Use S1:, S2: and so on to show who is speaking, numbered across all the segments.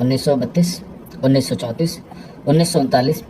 S1: 1932, 1934, 1939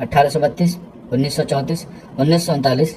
S1: 1832, 1934, 1939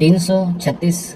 S1: 336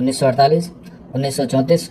S1: 1948, 1934,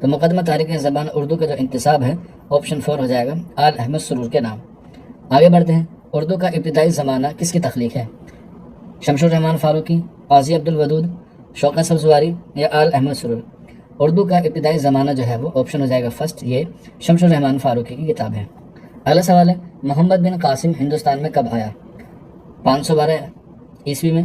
S1: تو مقدمہ تاریخ زبان اردو کا جو انتصاب ہے آپشن 4 ہو جائے گا آل احمد سرور کے نام۔ آگے بڑھتے ہیں، اردو کا ابتدائی زمانہ کس کی تخلیق ہے؟ شمس الرحمن فاروقی، قاضی عبدالودود، شوکت سبزواری یا آل احمد سرور؟ اردو کا ابتدائی زمانہ جو ہے وہ آپشن ہو جائے گا فرسٹ، یہ شمس الرحمن فاروقی کی کتاب ہے۔ اگلا سوال ہے، محمد بن قاسم ہندوستان میں کب آیا؟ 512 عیسوی میں،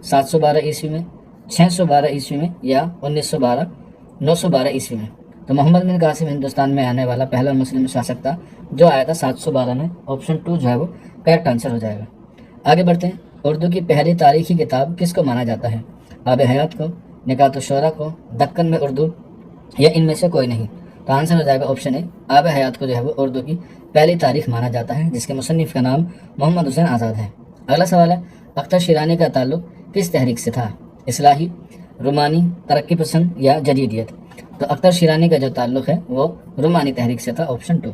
S1: 712 عیسوی میں، 612 عیسوی میں یا 912 عیسوی میں؟ تو محمد بن قاسم ہندوستان میں آنے والا پہلا مسلم شاسک تھا جو آیا تھا 712 میں، آپشن 2 جو ہے وہ کریکٹ آنسر ہو جائے گا۔ آگے بڑھتے ہیں، اردو کی پہلی تاریخی کتاب کس کو مانا جاتا ہے؟ آب حیات کو، نکات الشعراء کو، دکن میں اردو یا ان میں سے کوئی نہیں؟ تو آنسر ہو جائے گا آپشن اے، آب حیات کو جو ہے وہ اردو کی پہلی تاریخ مانا جاتا ہے، جس کے مصنف کا نام محمد حسین آزاد ہے۔ اگلا سوال ہے، اختر شیرانی کا تعلق کس تحریک سے تھا؟ اصلاحی، رومانی، ترقی پسند یا جدیدیت؟ تو اختر شیرانی کا جو تعلق ہے وہ رومانی تحریک سے تھا، آپشن 2۔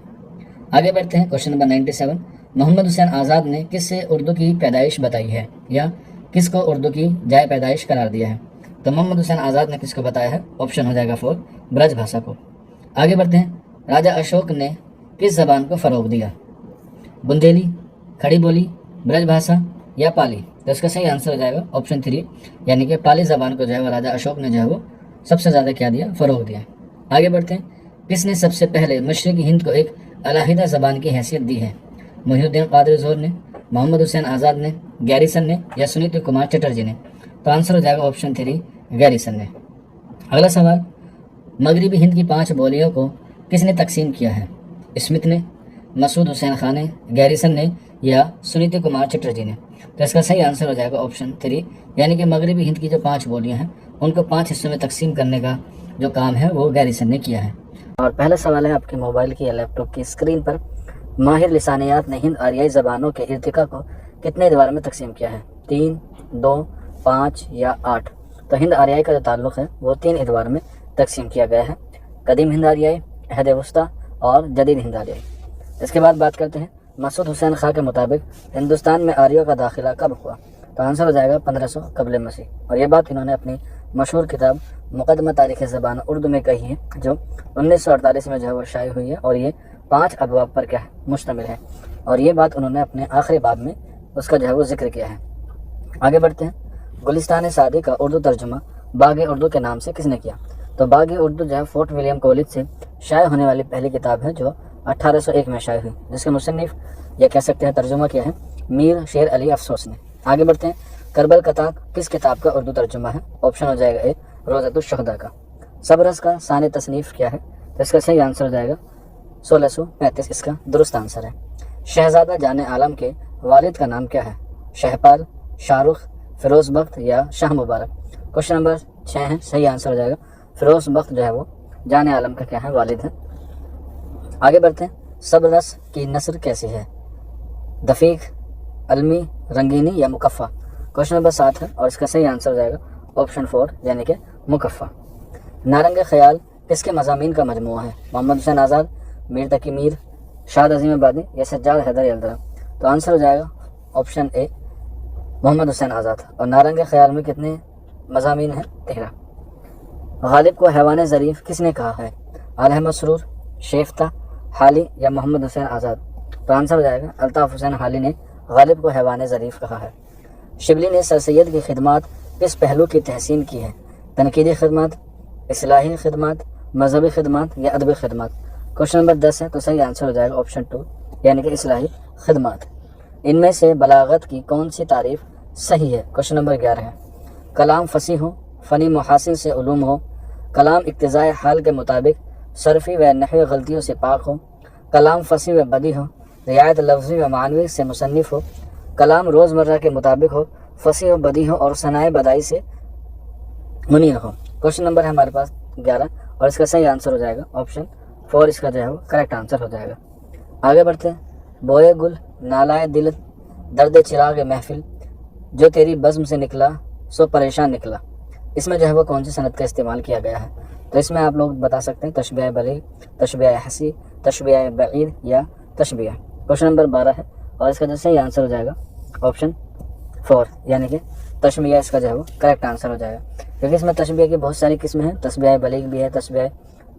S1: آگے بڑھتے ہیں، کوشچن نمبر 97، محمد حسین آزاد نے کس سے اردو کی پیدائش بتائی ہے یا کس کو اردو کی جائے پیدائش قرار دیا ہے؟ تو محمد حسین آزاد نے کس کو بتایا ہے؟ آپشن ہو جائے گا 4، برج بھاشا کو۔ آگے بڑھتے ہیں، راجہ اشوک نے کس زبان کو فروغ دیا؟ بندیلی، کھڑی بولی، برج بھاشا یا پالی؟ تو اس کا صحیح آنسر ہو جائے گا آپشن 3، یعنی کہ پالی زبان کو جو ہے وہ راجہ اشوک نے جو ہے وہ سب سے زیادہ کیا دیا؟ فروغ دیا۔ آگے بڑھتے ہیں، کس نے سب سے پہلے مشرقی ہند کو ایک علیحدہ زبان کی حیثیت دی ہے؟ محی الدین قادری زور نے، محمد حسین آزاد نے، گیریسن نے یا سنیت کمار چٹرجی نے؟ تو آنسر ہو جائے گا آپشن 3، گیریسن نے۔ اگلا سوال، مغربی ہند کی 5 بولیوں کو کس نے تقسیم کیا ہے؟ اسمتھ نے، مسعود حسین خان نے، گیریسن نے یا سنیت کمار چٹرجی نے؟ تو اس کا صحیح آنسر ہو جائے گا آپشن 3، یعنی کہ مغربی ہند کی جو 5 بولیاں ہیں ان کو 5 حصوں میں تقسیم کرنے کا جو کام ہے وہ گیریسن نے کیا ہے۔ اور پہلا سوال ہے آپ کے موبائل کی یا لیپ ٹاپ کی اسکرین پر، ماہر لسانیات نے ہند آریائی زبانوں کے ارتقاء کو کتنے ادوار میں تقسیم کیا ہے؟ 3، 2، 5 یا 8؟ تو ہند آریائی کا جو تعلق ہے وہ 3 ادوار میں تقسیم کیا گیا ہے، قدیم ہند آریائی، عہد وسطیٰ اور جدید ہند آریائی۔ اس کے بعد بات کرتے ہیں، مسعود حسین خان کے مطابق ہندوستان میں آریوں کا داخلہ کب ہوا؟ تو آنسر ہو جائے گا 1500 قبل مسیح، اور یہ بات انہوں نے اپنی مشہور کتاب مقدمہ تاریخ زبان اردو میں کہی ہے، جو 1948 میں جو ہے وہ شائع ہوئی ہے، اور یہ 5 ابواب پر کیا ہے؟ مشتمل ہے، اور یہ بات انہوں نے اپنے آخری باب میں اس کا جو ہے وہ ذکر کیا ہے۔ آگے بڑھتے ہیں، گلستان سعدی کا اردو ترجمہ باغ اردو کے نام سے کس نے کیا؟ تو باغ اردو جو ہے فورٹ ولیم کالج سے شائع ہونے والی پہلی کتاب ہے جو 1801 میں شائع ہوئی، جس کے مصنف یا کہہ سکتے ہیں ترجمہ کیا ہے؟ میر شیر علی افسوس نے۔ آگے بڑھتے ہیں، کربل کا طاق کس کتاب کا اردو ترجمہ ہے؟ آپشن ہو جائے گا اے، روضۃ الشہداء کا۔ سبرس کا ثانی تصنیف کیا ہے؟ تو اس کا صحیح آنسر ہو جائے گا 1635، اس کا درست آنسر ہے۔ شہزادہ جان عالم کے والد کا نام کیا ہے؟ شہپال، شاہ رخ، فیروز بخت یا شاہ مبارک؟ کوشچن نمبر 6 ہے، صحیح آنسر ہو جائے گا فیروز بخت جو ہے وہ جان عالم کا کیا ہے؟ والد ہے۔ آگے بڑھتے ہیں، سبرس کی نثر کیسی ہے؟ دفیق، علمی، رنگینی یا مکفہ؟ کوشچن نمبر 7 ہے، اور اس کا صحیح آنسر ہو جائے گا آپشن 4، یعنی کہ مکفہ۔ نارنگ خیال کس کے مضامین کا مجموعہ ہے؟ محمد حسین آزاد، میر تقی میر، شاد عظیم آبادی یا سجاد حیدر یلدرا؟ تو آنسر ہو جائے گا آپشن اے، محمد حسین آزاد۔ اور نارنگ خیال میں کتنے مضامین ہیں؟ 13۔ غالب کو حیوان ظریف کس نے کہا ہے؟ آل احمد سرور، شیفتہ، حالی یا محمد حسین آزاد؟ تو آنسر ہو جائے گا الطاف حسین حالی نے غالب کو حیوان ظریف کہا ہے۔ شبلی نے سر سید کی خدمات کس پہلو کی تحسین کی ہے؟ تنقیدی خدمات، اصلاحی خدمات، مذہبی خدمات یا ادبی خدمات؟ کوشچن نمبر 10 ہے، تو صحیح آنسر ہو جائے گا آپشن 2، یعنی کہ اصلاحی خدمات۔ ان میں سے بلاغت کی کون سی تعریف صحیح ہے؟ کوشچن نمبر 11 ہے۔ کلام فصیح ہو، فنی محاسن سے علوم ہو، کلام اقتضاء حال کے مطابق صرفی و نحوی غلطیوں سے پاک ہو، کلام فصیح و بدیع ہو، رعایت لفظی و معنوی سے مصنف ہو، کلام روزمرہ کے مطابق ہو، فصیح و بدیع ہو اور ثنائے بدائی سے منیر ہو۔ کوشچن نمبر ہے ہمارے پاس 11، اور اس کا صحیح آنسر ہو جائے گا آپشن 4، اس کا جو ہے وہ کریکٹ آنسر ہو جائے گا۔ آگے بڑھتے ہیں، بوئے گل نالائے دل درد چراغ محفل، جو تیری بزم سے نکلا سو پریشان نکلا، اس میں جو ہے وہ کون سی صنعت کا استعمال کیا گیا ہے؟ تو اس میں آپ لوگ بتا سکتے ہیں تشبیہ بلیغ، تشبیہ حسی، تشبیہ بعید یا تشبیہ۔ کوشچن نمبر 12 ہے، اور اس کا جو صحیح آنسر ہو جائے گا آپشن 4، یعنی کہ تشبیہ اس کا جو ہے وہ کریکٹ آنسر ہو جائے گا، کیونکہ اس میں تشبیہ کی بہت ساری قسمیں ہیں، تشبیہ بلیغ بھی ہے، تشبیہ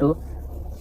S1: 2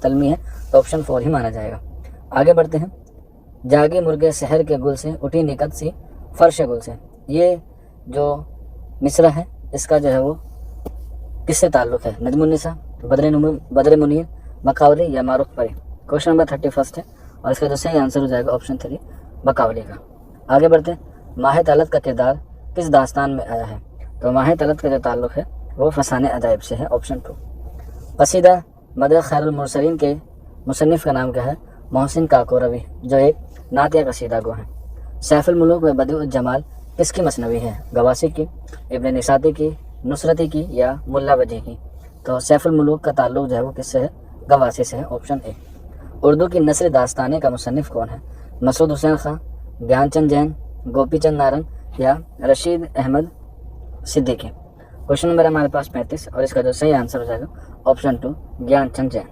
S1: تلمی ہے، تو آپشن 4 ہی مانا جائے گا۔ آگے بڑھتے ہیں۔ جاگے مرغے سحر کے گل سے، اٹھی نکت سی فرش گل سے، یہ جو مصرع ہے اس کا جو ہے وہ کس سے تعلق ہے؟ نجم النساء، بدر منیر، مقاولی یا معروف پری؟ کوشچن نمبر 31 ہے اور اس کا جو صحیح آنسر ہو جائے گا آپشن 3 مقاولی کا۔ آگے بڑھتے ہیں۔ ماہ طلعت کا کردار کس داستان میں آیا ہے؟ تو ماہ طلعت کا جو تعلق ہے وہ فسانہ عجائب سے ہے، آپشن 2۔ قصیدہ مدح خیر المرسلین کے مصنف کا نام کیا ہے؟ محسن کاکوروی، جو ایک نعت یا قصیدہ گو ہے۔ سیف الملوک و بدیع الجمال کس کی مثنوی ہے؟ گواسی کی، ابن نساتی کی، نصرتی کی یا ملا وجہ کی؟ تو سیف الملوک کا تعلق جو ہے وہ کس سے ہے؟ گواسی سے ہے، آپشن اے۔ اردو کی نثر داستانے کا مصنف کون ہے؟ مسعود حسین خان، گیان چند جین، گوپی چند نارنگ یا رشید احمد صدیقی؟ کوشچن نمبر ہمارے پاس 35 اور اس کا جو صحیح آنسر ہو جائے گا آپشن 2 گیان چند جین۔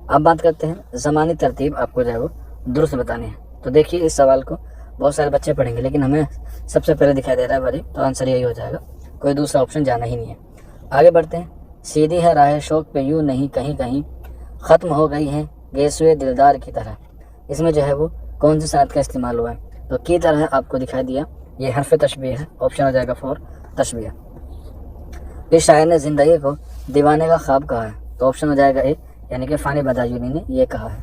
S1: اب بات کرتے ہیں زمانی ترتیب، آپ کو جو ہے وہ درست بتانی ہے۔ تو دیکھیے اس سوال کو بہت سارے بچے پڑھیں گے، لیکن ہمیں سب سے پہلے دکھائی دے رہا ہے بھائی، تو آنسر یہی ہو جائے گا، کوئی دوسرا آپشن جانا ہی نہیں ہے۔ آگے بڑھتے ہیں۔ سیدھی ہے راہ شوق پہ یوں نہیں کہیں کہیں، ختم ہو گئی ہے گیسوئے دلدار کی طرح، اس میں جو ہے وہ کون سی صنعت کا استعمال ہوا ہے؟ تو کی طرح آپ کو دکھائی دیا، یہ حرف تشبیہ ہے، آپشن ہو جائے گا 4 تشبیہ۔ اس شاعر نے زندگی کو دیوانے کا خواب کہا ہے، تو آپشن ہو جائے گا اے، یعنی کہ فانی بدایونی نے یہ کہا ہے۔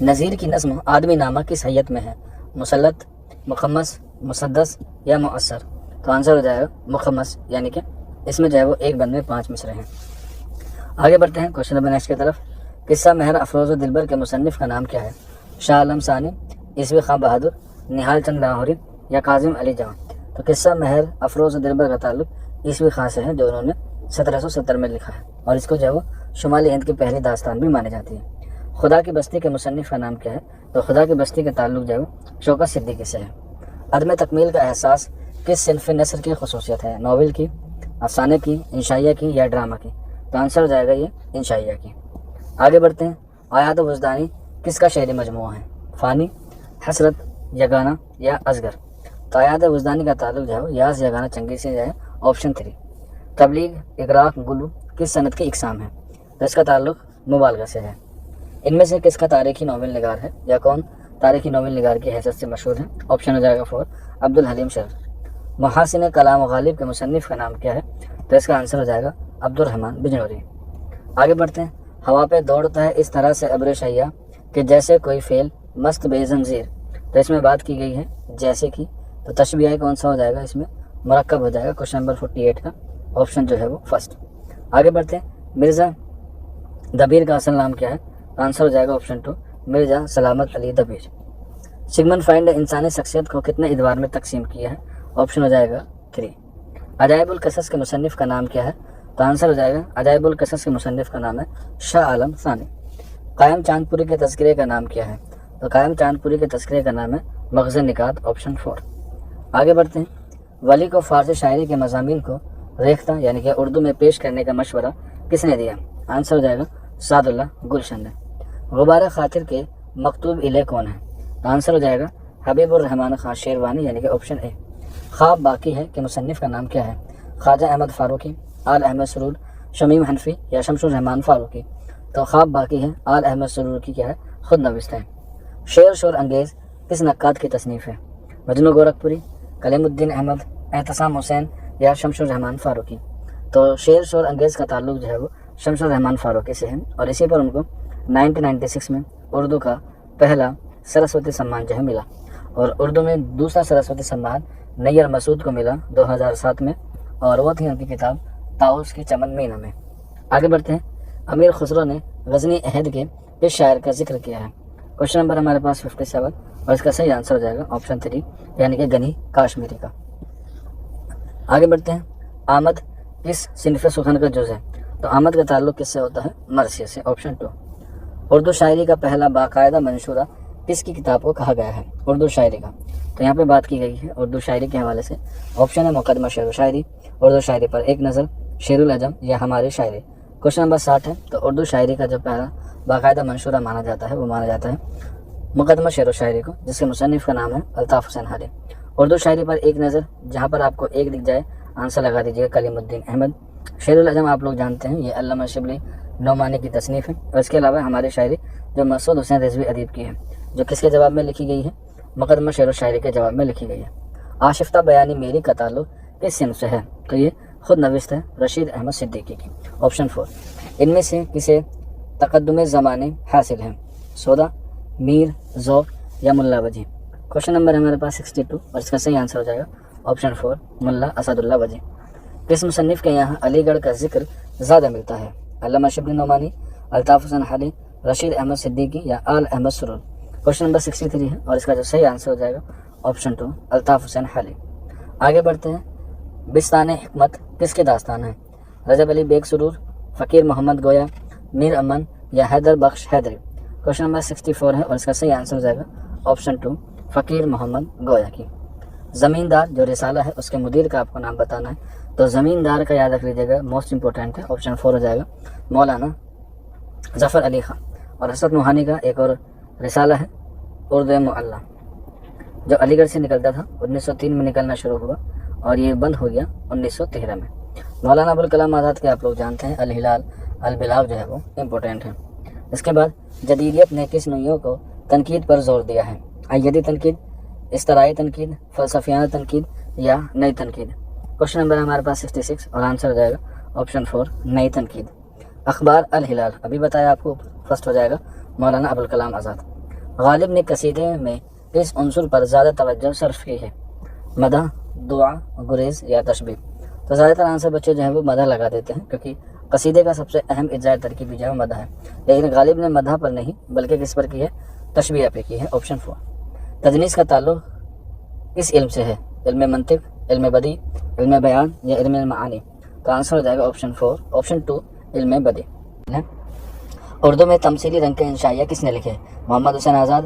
S1: نظیر کی نظم آدمی نامہ کس حیت میں ہے؟ مسلط، مخمس، مسدس یا مؤثر؟ تو آنسر ہو جائے گا مخمس، یعنی کہ اس میں جو ہے وہ ایک بند میں 5 مصرے ہیں۔ آگے بڑھتے ہیں کوشچن نمبر نیکسٹ کی طرف۔ قصہ مہر افروز و دلبر کے مصنف کا نام کیا ہے؟ شاہ عالم ثانی، عیسوی خاں بہادر، نہال چند لاہوری یا کاظم علی جاں؟ تو قصہ مہر افروز و دلبر کا تعلق عیسوی خاں سے ہے، جو انہوں نے 1770 میں لکھا ہے، اور اس کو جو ہے وہ شمالی ہند کی پہلی داستان بھی مانی جاتی ہے۔ خدا کی بستی کے مصنف کا نام کیا ہے؟ تو خدا کی بستی کے تعلق جو ہے وہ شوکت صدیقی سے ہے۔ عدم تکمیل کا احساس کس صنف نثر کی خصوصیت ہے؟ ناول کی، افسانے کی، انشائیہ کی یا ڈرامہ کی؟ تو آنسر ہو جائے گا یہ انشائیہ کی۔ آگے بڑھتے ہیں۔ آیات وجدانی کس کا شعری مجموعہ ہے؟ فانی، حسرت، یگانہ یا ازگر؟ تو آیات وجدانی کا تعلق جو ہے وہ یاس یگانہ چنگی سے جو ہے، آپشن 3۔ تبلیغ، اقراق، گلو کس صنعت کی اقسام ہے؟ تو اس کا تعلق مبالغہ سے ہے۔ ان میں سے کس کا تاریخی ناول نگار ہے، یا کون تاریخی ناول نگار کی حیثیت سے مشہور ہے؟ آپشن ہو جائے گا 4 عبدالحلیم شرف۔ محاسن کلام غالب کے مصنف کا نام کیا ہے؟ تو اس کا آنسر ہو جائے گا عبدالرحمن بجنوری۔ آگے بڑھتے ہیں۔ ہوا پہ دوڑتا ہے اس طرح سے ابر شیّا کہ جیسے کوئی فعل مست بے زنجیر، تو اس میں بات کی گئی ہے جیسے کی، تو تشبیہ کون سا ہو جائے گا؟ اس میں مرکب ہو جائے گا کوشچن نمبر 48 کا آپشن جو ہے وہ فرسٹ۔ آگے بڑھتے ہیں۔ مرزا دبیر کا اصل نام کیا ہے؟ آنسر ہو جائے گا آپشن 2 مرزا سلامت علی دبیر۔ سگمنڈ فرائڈ نے انسانی شخصیت کو کتنے ادوار میں تقسیم کیا ہے؟ آپشن ہو جائے گا 3۔ عجائب القصص کے مصنف کا نام کیا ہے؟ تو آنسر ہو جائے گا عجائب القصص کے مصنف کا نام ہے شاہ عالم ثانی۔ قائم چاند پوری کے تذکرے کا نام کیا ہے؟ تو قائم چاند پوری کے تذکرے کا نام ہے مغز نکات، آپشن 4۔ آگے بڑھتے ہیں۔ ولی کو فارسی شاعری کے مضامین کو ریختہ یعنی کہ اردو میں پیش کرنے کا مشورہ کس نے دیا؟ آنسر ہو جائے گا سعد اللہ گلشن نے۔ غبارہ خاطر کے مکتوب الیہ کون ہے؟ تو آنسر ہو جائے گا حبیب الرحمن خان شیروانی، یعنی کہ آپشن اے۔ خواب باقی ہے کہ مصنف کا نام کیا ہے؟ خواجہ احمد فاروقی، آل احمد سرور، شمیم حنفی یا شمس الرحمان فاروقی؟ تو خواب باقی ہے آل احمد سرور کی کیا ہے؟ خود نوشت ہے۔ شعر شور انگیز کس نقاد کی تصنیف ہے؟ مجنو گورکھپوری، کلیم الدین احمد، احتسام حسین یا شمس الرحمان فاروقی؟ تو شعر شور انگیز کا تعلق جو ہے وہ شمس الرحمان فاروقی سے ہے، اور اسی پر ان کو 1996 میں اردو کا پہلا سرسوتی سمان جو ہے ملا، اور اردو میں دوسرا سرسوتی سمان نیّر مسعود کو ملا 2007 میں، اور وہ تھی ان کی کتاب طاؤس کی چمن مینا میں۔ آگے بڑھتے ہیں۔ امیر خسرو نے غزنی عہد کے اس شاعر کا ذکر کیا ہے؟ کوشچن نمبر ہمارے پاس 57 اور اس کا صحیح آنسر ہو جائے گا آپشن 3 یعنی کہ غنی کاشمیری کا۔ آگے بڑھتے ہیں۔ آمد کس صنف سخن کا جز ہے؟ تو آمد کا تعلق کس سے ہوتا ہے؟ مرثیہ سے، آپشن 2۔ اردو شاعری کا پہلا باقاعدہ منشورہ کس کی کتاب کو کہا گیا ہے؟ اردو شاعری کا، تو یہاں پہ بات کی گئی ہے اردو شاعری کے حوالے سے۔ آپشن ہے مقدمہ شعر و شاعری، اردو شاعری پر ایک نظر، شعر العجم یا ہماری شاعری۔ کوشچن نمبر 60 ہے۔ تو اردو شاعری کا جو پہلا باقاعدہ منشورہ مانا جاتا ہے وہ مانا جاتا ہے مقدمہ شعر و شاعری کو، جس کے مصنف کا نام ہے الطاف حسین حالی۔ اردو شاعری پر ایک نظر، جہاں پر آپ کو ایک دکھ جائے آنسر لگا دیجیے گا کلیم الدین احمد، شعر العجم آپ لوگ جانتے ہیں یہ علامہ شبلی نعمانی کی تصنیف ہے، اور اس کے علاوہ ہماری شاعری جو مسعود حسین رضوی ادیب کی ہے، جو کس کے جواب میں لکھی گئی ہے؟ مقدمہ شعر و شاعری کے جواب میں لکھی گئی ہے۔ آشفتہ بیانی میری کا تعلق کس صنف سے ہے؟ تو یہ خود نوشت ہے رشید احمد صدیقی کی۔ آپشن 4، ان میں سے کسے تقدم زمانے حاصل ہے؟ سودا، میر، ذوق یا ملا وجی؟ کوشچن نمبر ہمارے پاس 62، اور اس کا صحیح آنسر ہو جائے گا آپشن 4 ملا اسد اللہ وجی۔ کس مصنف کے یہاں علی گڑھ کا ذکر زیادہ ملتا ہے؟ علامہ شبلی نعمانی، الطاف حسین حلی، رشید احمد صدیقی یا آل احمد سرور؟ کوشچن نمبر 63 ہے، اور اس کا جو صحیح آنسر ہو جائے گا آپشن 2 الطاف حسین حلی۔ آگے بڑھتے ہیں، بستان حکمت کس کے داستان ہے؟ رجب علی بیگ سرور، فقیر محمد گویا، میر امن یا حیدر بخش حیدری؟ کوشچن نمبر 64 ہے، اور اس کا صحیح آنسر ہو جائے گا آپشن 2 فقیر محمد گویا کی۔ زمیندار جو رسالہ ہے اس کے مدیر کا آپ کو نام بتانا ہے، تو زمیندار کا یاد رکھ لیجیے گا، موسٹ امپورٹنٹ ہے، آپشن 4 ہو جائے گا مولانا ظفر علی خان۔ اور حسرت نوحانی کا ایک اور رسالہ ہے اردو معلیٰ، جو علی گڑھ سے نکلتا تھا، 1903 میں نکلنا شروع ہوا اور یہ بند ہو گیا 1913 میں۔ مولانا ابوالکلام آزاد کے آپ لوگ جانتے ہیں الہلال البلاغ جو ہے وہ امپورٹنٹ ہے۔ اس کے بعد جدیدیت نے کس نوعیوں کو تنقید پر زور دیا ہے؟ عیدی تنقید، استرائی تنقید، فلسفیانہ تنقید یا نئی تنقید؟ کوشچن نمبر ہمارے پاس 66، اور آنسر ہو جائے گا آپشن 4 نئی تنقید۔ اخبار الہلال ابھی بتایا آپ کو، فرسٹ ہو جائے گا مولانا ابوالکلام آزاد۔ غالب نے قصیدے میں کس عنصر پر زیادہ توجہ صرف کی ہے؟ مدح، دعا، گریز یا تشبیہ؟ تو زیادہ تر آنسر بچے جو ہے وہ مدح لگا دیتے ہیں، کیونکہ قصیدے کا سب سے اہم اجزاء ترکیبی جو ہے مدح ہے، لیکن غالب نے مدح پر نہیں بلکہ کس پر کی ہے؟ تشبیہ پہ کی ہے، آپشن 4۔ تدنیس کا تعلق کس علم سے ہے؟ علم منطق، علم بدیع، علم بیان یا علم معانی؟ تو آنسر ہو جائے گا آپشن 4 آپشن 2 علم بدیع۔ اردو میں تمثیلی رنگ کے انشائیہ کس نے لکھے؟ محمد حسین آزاد،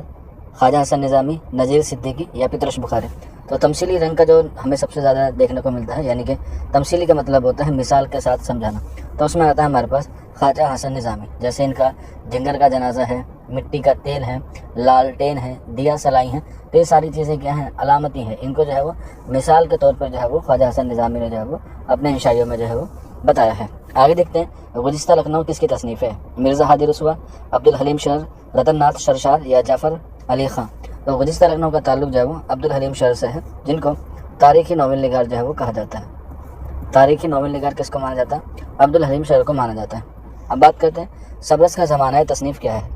S1: خواجہ حسن نظامی، نذیر صدیقی یا پطرش بخاری؟ تو تمثیلی رنگ کا جو ہمیں سب سے زیادہ دیکھنے کو ملتا ہے، یعنی کہ تمثیلی کا مطلب ہوتا ہے مثال کے ساتھ سمجھانا، تو اس میں آتا ہے ہمارے پاس خواجہ حسن نظامی، جیسے ان کا جنگل کا جنازہ ہے، مٹی کا تیل ہے، لالٹین ہے، دیا سلائی ہیں، تو یہ ساری چیزیں کیا ہیں؟ علامتی ہیں، ان کو جو ہے وہ مثال کے طور پر جو ہے وہ خواجہ حسن نظامی نے جو ہے وہ اپنے انشائیوں میں جو ہے وہ بتایا ہے۔ آگے دیکھتے ہیں، گلستہ لکھنؤ کس کی تصنیف ہے؟ مرزا ہادی رسوا، عبدالحلیم شرر، رتن ناتھ شرشار یا جعفر علی خان؟ تو گلستہ لکھنؤ کا تعلق جو ہے وہ عبدالحلیم شرر سے ہے، جن کو تاریخی ناول نگار جو ہے وہ کہا جاتا ہے۔ تاریخی ناول نگار کس کو مانا جاتا ہے؟ عبدالحلیم شرر کو مانا جاتا ہے۔ اب بات کرتے ہیں سبرس کا زمانہ تصنیف کیا ہے؟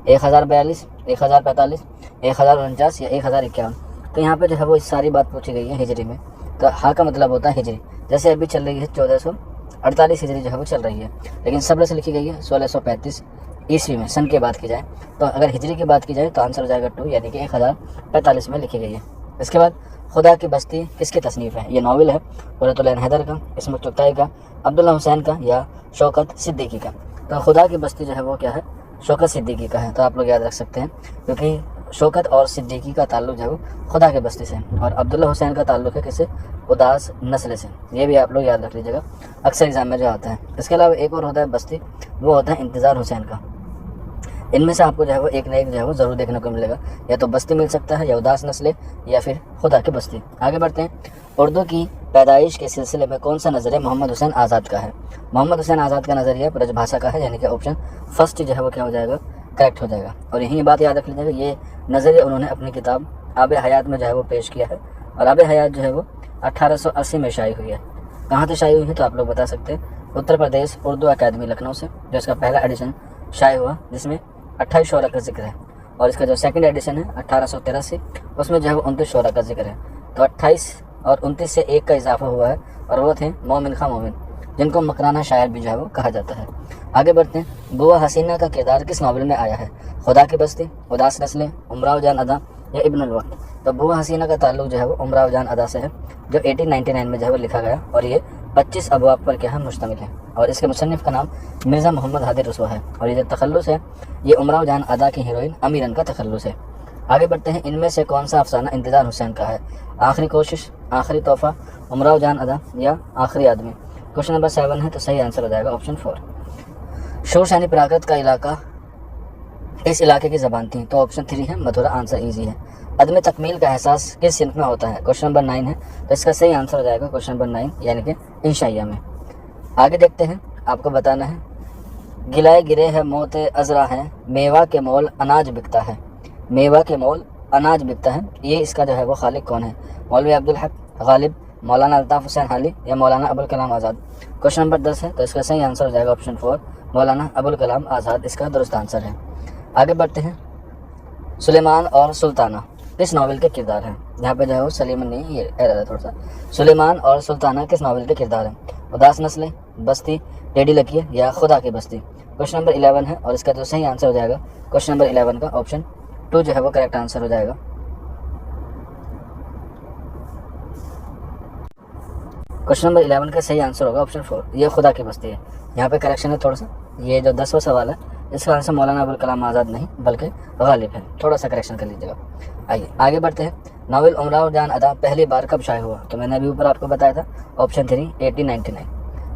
S1: 1042، 1045، 1049 یا 1051؟ تو یہاں پہ جو ہے وہ اس ساری بات پوچھی گئی ہے ہجری میں، تو ہاں کا مطلب ہوتا ہے ہجری، جیسے ابھی چل رہی ہے 1448 ہجری جو ہے وہ چل رہی ہے، لیکن سبرس لکھی گئی ہے 1635 عیسوی میں، سن کے بات کی جائے تو اگر ہجری کی بات کی جائے تو آنسر ہو جائے گا 2، یعنی کہ 1045 میں لکھی گئی ہے۔ اس کے بعد خدا کی بستی کس کی تصنیف ہے؟ یہ ناول ہے قرۃ العین حیدر کا، عصمت چغتائی کا، عبداللہ حسین کا یا شوکت صدیقی کا؟ تو خدا کی بستی جو ہے وہ کیا ہے؟ شوکت صدیقی کا ہے، تو آپ لوگ یاد رکھ سکتے ہیں، کیونکہ شوکت اور صدیقی کا تعلق جو ہے وہ خدا کے بستی سے، اور عبداللہ حسین کا تعلق ہے کس سے؟ اداس نسل سے، یہ بھی آپ لوگ یاد رکھ لیجیے گا، اکثر ایگزام میں جو آتا ہے۔ اس کے علاوہ ایک اور ہوتا ہے بستی، وہ ہوتا ہے انتظار حسین کا۔ ان میں سے آپ کو جو ہے وہ ایک نہ ایک جو ہے وہ ضرور دیکھنے کو ملے گا، یا تو بستی مل سکتا ہے، یا اداس نسلیں، یا پھر خدا کی بستی۔ آگے بڑھتے ہیں، اردو کی پیدائش کے سلسلے میں کون سا نظریہ محمد حسین آزاد کا ہے؟ محمد حسین آزاد کا نظریہ برج بھاشا کا ہے، یعنی کہ آپشن فرسٹ جو ہے وہ کیا ہو جائے گا؟ کریکٹ ہو جائے گا۔ اور یہی بات یاد رکھ لیجیے گا، یہ نظریہ انہوں نے اپنی کتاب آب حیات میں جو ہے وہ پیش کیا ہے، اور آب حیات جو ہے وہ 1880 میں شائع ہوئی ہے۔ کہاں سے شائع ہوئی ہے تو آپ لوگ بتا سکتے ہیں، اتر پردیش اردو اکیڈمی لکھنؤ سے، جو اس کا پہلا ایڈیشن شائع ہوا، جس میں 28 شعرا کا ذکر ہے، اور اس کا جو سیکنڈ ایڈیشن ہے 1883، اس میں جو ہے وہ 29 شعرا کا ذکر ہے۔ تو 28 اور 29 سے ایک کا اضافہ ہوا ہے، اور وہ تھے مومن خاں مومن، جن کو مکرانہ شاعر بھی جو ہے وہ کہا جاتا ہے۔ آگے بڑھتے ہیں، بوا حسینہ کا کردار کس ناول میں آیا ہے؟ خدا کی بستی، اداس نسلیں، امراؤ جان ادا یا ابن الوقت؟ تو بوا حسینہ کا تعلق جو ہے وہ امراؤ جان ادا سے ہے، جو 1899 میں جو ہے وہ لکھا گیا، اور یہ 25 ابواب پر کیا ہے؟ مشتمل ہے، اور اس کے مصنف کا نام مرزا محمد ہادی رسوا ہے، اور یہ جو تخلص ہے یہ امراؤ جان ادا کی ہیروئن امیرن کا تخلص ہے۔ آگے بڑھتے ہیں، ان میں سے کون سا افسانہ انتظار حسین کا ہے؟ آخری کوشش، آخری تحفہ، امراؤ جان ادا یا آخری آدمی؟ کوشچن نمبر 7 ہے، تو صحیح آنسر ہو جائے گا آپشن 4۔ شورشانی پراکرت کا علاقہ اس علاقے کی زبان تھی، تو آپشن 3 ہے مدھورا، آنسر ایزی ہے۔ عدم تکمیل کا احساس کس صنف میں ہوتا ہے؟ کوشچن نمبر 9 ہے، تو اس کا صحیح آنسر ہو جائے گا کوشچن نمبر 9، یعنی کہ انشائیہ میں۔ آگے دیکھتے ہیں، آپ کو بتانا ہے گلائے گرے ہے موت عذرا ہے، میوہ کے مول اناج بکتا ہے، میوہ کے مول اناج بکتا ہے، یہ اس کا جو ہے وہ خالق کون ہے؟ مولوی عبدالحق، غالب، مولانا الطاف حسین حالی یا مولانا ابوالکلام آزاد؟ کوشچن نمبر 10 ہے، تو اس کا صحیح آنسر ہو جائے گا آپشن 4 مولانا ابوالکلام آزاد اس کا درست آنسر ہے۔ آگے بڑھتے ہیں، سلیمان اور سلطانہ کس ناول کے کردار ہیں؟ یہاں پہ جو ہے وہ سلیمان نہیں، یہ ایرر ہے تھوڑا سا۔ سلیمان اور سلطانہ کس ناول کے کردار ہیں؟ اداس نسلیں، بستی، ٹیڈی لکیر یا خدا کی بستی؟ کوشچن نمبر 11 ہے، اور اس کا جو صحیح آنسر ہو جائے گا کوشچن نمبر 11 کا آپشن 2 جو ہے وہ کریکٹ آنسر ہو جائے گا۔ کوشچن نمبر 11 کا صحیح آنسر ہوگا آپشن 4، یہ خدا کی بستی ہے۔ یہاں پہ کریکشن ہے تھوڑا سا، یہ جو 10واں سوال ہے اس کا آنسر مولانا ابوالکلام آزاد نہیں بلکہ غالب ہے، تھوڑا سا کریکشن کر لیجیے گا۔ آئیے آگے بڑھتے ہیں، ناول امراؤ جان ادا پہلی بار کب شائع ہوا؟ تو میں نے ابھی اوپر آپ کو بتایا تھا آپشن 3 1899۔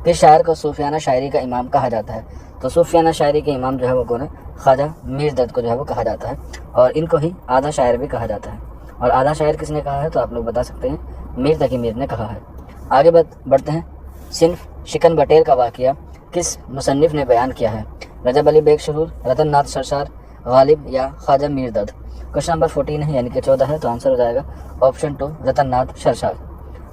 S1: کس شاعر کو صوفیانہ شاعری کا امام کہا جاتا ہے؟ تو صوفیانہ شاعری کے امام جو ہے وہ کون ہے؟ خواجہ میر درد کو جو ہے وہ کہا جاتا ہے، اور ان کو ہی آدھا شاعر بھی کہا جاتا ہے۔ اور آدھا شاعر کس نے کہا ہے تو آپ لوگ بتا سکتے ہیں، میر تقی میر نے کہا ہے۔ آگے بڑھتے ہیں، صنف شکن بٹیر کا واقعہ کس مصنف نے بیان کیا ہے؟ رجب علی بیگ سرور، رتن ناتھ سرشار، غالب یا خواجہ میر درد؟ کوشچن نمبر 14 ہے یعنی کہ 14 ہے، تو آنسر ہو جائے گا آپشن 2 رتن ناتھ سرشار۔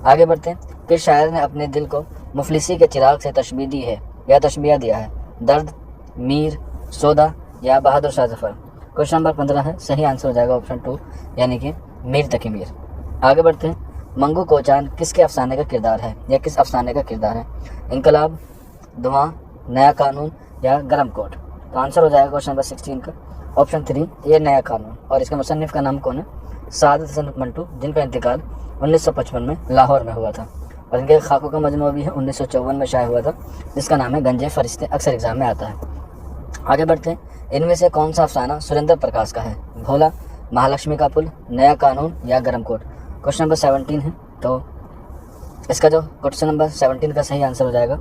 S1: آگے بڑھتے ہیں، کس شاعر نے اپنے دل کو مفلسی کے چراغ سے تشبیہ دی ہے یا تشبیہ دیا ہے؟ درد، میر، سودا یا بہادر شاہ ظفر؟ کوشچن نمبر 15 ہے، صحیح آنسر ہو جائے گا آپشن 2 یعنی کہ میر تقی میر۔ آگے بڑھتے ہیں، منگو کوچان کس کے افسانے کا کردار ہے یا کس افسانے کا کردار ہے؟ انقلاب، دھواں، نیا قانون یا گرم کوٹ؟ تو آنسر ہو جائے گا کوشچن نمبر 16 کا آپشن 3 یہ نیا قانون، اور اس کے مصنف کا نام کون ہے؟ سعادت حسن منٹو، جن کا انتقال 1955 میں لاہور میں ہوا تھا، اور ان کے خاکوں کا مجموعہ بھی ہے 1954 میں شائع ہوا تھا جس کا نام ہے گنجے فرشتے، اکثر ایگزام میں آتا ہے۔ آگے بڑھتے ہیں، ان میں سے کون سا افسانہ سریندر پرکاش کا ہے؟ بھولا، مہالکشمی کا پل، نیا قانون یا گرم کوٹ؟ کوشچن نمبر 17 ہے، تو اس کا جو کوشچن نمبر 17 کا صحیح آنسر ہو جائے گا،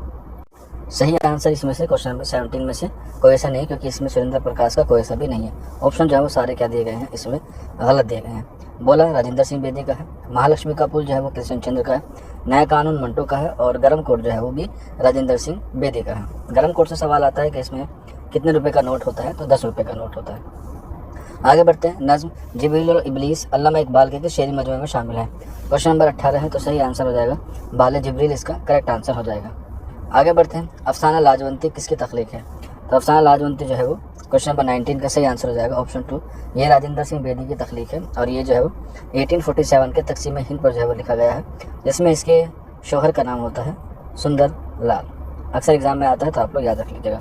S1: صحیح آنسر اس میں سے کوشچن نمبر 17 میں سے کوئی ایسا نہیں، کیونکہ اس میں سریندر پرکاش کا کوئی ایسا بھی نہیں ہے۔ آپشن جو ہے وہ سارے کیا دیے گئے ہیں اس میں غلط دیے گئے ہیں۔ بولا راجندر سنگھ بیدی کا ہے، مہالکشمی کا پل جو ہے وہ کرشن چندر کا ہے، نیا قانون منٹو کا ہے، اور گرم کوٹ جو ہے وہ بھی راجندر سنگھ بیدی کا ہے۔ گرم کوٹ سے سوال آتا ہے کہ اس میں کتنے روپے کا نوٹ ہوتا ہے؟ تو 10 روپے کا نوٹ ہوتا ہے۔ آگے بڑھتے ہیں، نظم جبریل اور ابلیس علامہ اقبال کے شعری مجموعے میں شامل ہے؟ کوشچن نمبر 18 ہے، تو صحیح آنسر ہو جائے گا بال جبریل اس کا کریکٹ آنسر ہو جائے گا۔ آگے بڑھتے ہیں، افسانہ لاجونتی کس کی تخلیق ہے؟ تو افسانہ لاجونتی جو ہے وہ کوشچن نمبر 19 کا صحیح آنسر ہو جائے گا آپشن 2 یہ راجندر سنگھ بیدی کی تخلیق ہے، اور یہ جو ہے وہ 1847 کے تقسیم ہند پر جو ہے وہ لکھا گیا ہے، جس میں اس کے شوہر کا نام ہوتا ہے سندر لال، اکثر ایگزام میں آتا ہے تو آپ لوگ یاد رکھ لیجیے گا۔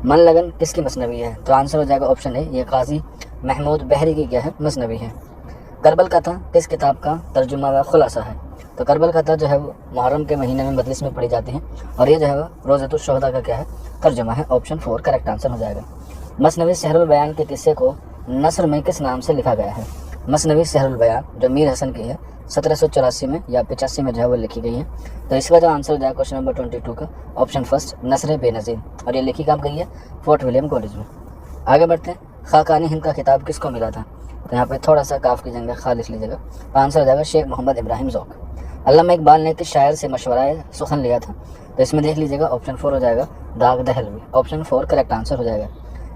S1: من لگن کس کی مثنوی ہے؟ تو آنسر ہو جائے گا آپشن اے یہ قاضی محمود بحری کی کیا ہے؟ مثنوی ہے۔ کربل کتھا کس کتاب کا ترجمہ و خلاصہ ہے؟ تو کربل کتھا جو ہے وہ محرم کے مہینے میں مجلس میں پڑھی جاتی ہیں، اور یہ جو ہے وہ روزۃ الشہداء کا کیا ہے؟ ترجمہ ہے، آپشن 4 کریکٹ آنسر ہو جائے گا۔ مثنوی سحر البیان کے قصے کو نثر میں کس نام سے لکھا گیا ہے؟ مثنوی سحر البیان جو میر حسن کی ہے 1784 میں یا 85 میں جو ہے وہ لکھی گئی ہے، تو اس کا جو آنسر ہو جائے گا کوشچن نمبر 22 کا آپشن فرسٹ نثر بے نظیر، اور یہ لکھی کب گئی ہے؟ فورٹ ولیم کالج میں۔ آگے بڑھتے ہیں، خاقانی ہند کا خطاب کس کو ملا تھا؟ تو یہاں پہ تھوڑا سا کاف کی جگہ خا لکھ لیجیے گا، آنسر ہو جائے گا شیخ محمد ابراہیم ذوق۔ علامہ اقبال نے کس شاعر سے مشورہ سخن لیا تھا؟ تو اس میں دیکھ لیجیے گا آپشن 4 ہو جائے گا داغ دہلوی، آپشن 4 کریکٹ آنسر ہو جائے گا۔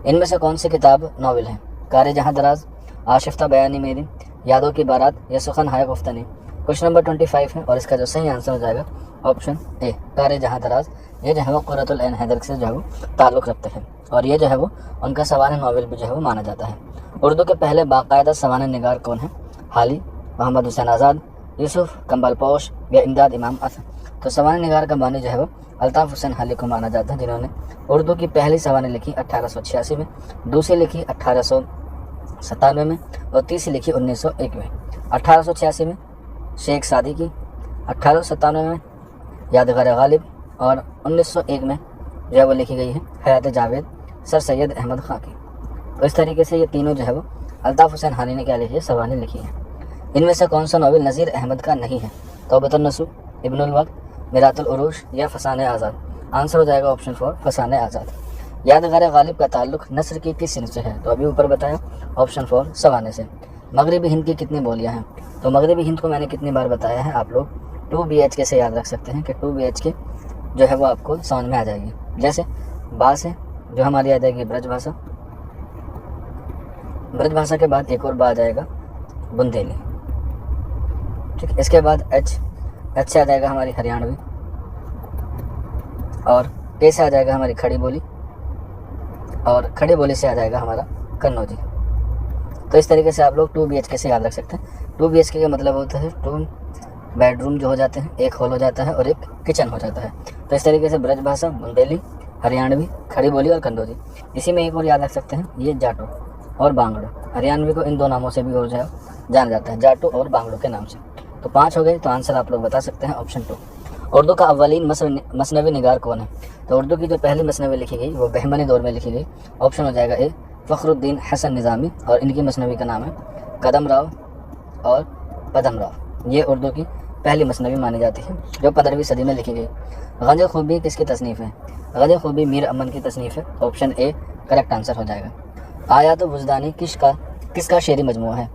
S1: ان میں سے کون سی کتاب ناول ہے؟ کار جہاں دراز، آشفتہ بیانی میری، یادوں کی بارات یا سخن ہائے گفتنی؟ کوشچن نمبر 25 ہے، اور اس کا جو صحیح آنسر ہو جائے گا آپشن اے کار جہاں دراز، یہ جو ہے وہ قرۃ العین حیدر سے جو ہے وہ تعلق رکھتے ہیں، اور یہ جو ہے وہ ان کا سوانح ناول بھی جو ہے وہ مانا جاتا ہے۔ اردو کے پہلے باقاعدہ سوانح نگار کون ہیں؟ حالی، محمد حسین آزاد، یوسف کمبل پوش یا امداد امام اثر؟ تو سوانح نگار کا بانی جو ہے وہ الطاف حسین حالی کو مانا جاتا ہے، جنہوں نے اردو کی پہلی سوانح لکھی 1886 میں، دوسری لکھی 1897 میں، اور تیسری لکھی 1901 میں۔ 1886 میں شیخ سعدی کی، 1897 میں یادگار غالب، اور 1901 میں جو ہے وہ لکھی گئی ہے حیات جاوید سر سید احمد خان کی۔ تو اس طریقے سے یہ تینوں جو ہے وہ الطاف حسین حانی نے کیا لکھی ہے؟ سوانح لکھی ہے۔ ان میں سے کون سا ناول نذیر احمد کا نہیں ہے؟ توبۃ النصوح، ابن الوقت، میرات العروش یا فسانہ آزاد؟ آنسر ہو جائے گا آپشن 4 فسانہ آزاد۔ یادگار غالب کا تعلق نثر کی کس صنف سے ہے؟ تو ابھی اوپر بتایا آپشن 4 سوانح سے۔ مغربی ہند کی کتنی بولیاں ہیں؟ تو مغربی ہند کو میں نے کتنی بار بتایا ہے، آپ لوگ 2 BHK سے یاد رکھ سکتے ہیں کہ 2 BHK جو ہے وہ آپ کو سمجھ میں آ جائے گی. جیسے با سے جو ہماری آ جائے گی برج بھاشا. برج بھاشا کے بعد ایک اور با آ جائے گا بندیلی. ٹھیک ہے. اس کے بعد ایچ سے آ جائے گا ہماری ہریانوی. اور کے سے آ جائے گا ہماری کھڑی بولی. اور کھڑی بولی سے آ جائے گا ہمارا کنوجی. تو اس طریقے سے آپ لوگ 2 BHK سے یاد رکھ سکتے ہیں. 2 BHK کا مطلب ہوتا ہے 2 بیڈ روم جو ہو جاتے ہیں, ایک ہال ہو جاتا ہے اور ایک کچن ہو جاتا ہے. تو اس طریقے سے برج بھاشا, بندیلی, ہریانوی, کھڑی بولی اور کنڈوجی. اسی میں ایک اور یاد رکھ سکتے ہیں, یہ جاٹو اور بانگڑو. ہریانوی کو ان 2 ناموں سے بھی اور جانا جاتا ہے, جاٹو اور بانگڑو کے نام سے. تو 5 ہو گئے. تو آنسر آپ لوگ بتا سکتے ہیں آپشن 2. اردو کا اولین مثنوی نگار کون ہے؟ تو اردو کی جو پہلی مثنوی لکھی گئی وہ بہمنی دور میں لکھی گئی. آپشن ہو جائے گا اے فخر الدین حسن نظامی, اور ان کی مثنوی کا نام ہے قدم راؤ اور پدم راؤ. یہ اردو کی پہلی مثنوی مانی جاتی ہے جو 15ویں صدی میں لکھی گئی. غنج خوبی کس کی تصنیف ہے؟ غنج خوبی میر امن کی تصنیف ہے. آپشن اے کریکٹ آنسر ہو جائے گا. آیات وجدانی کس کا شعری مجموعہ ہے؟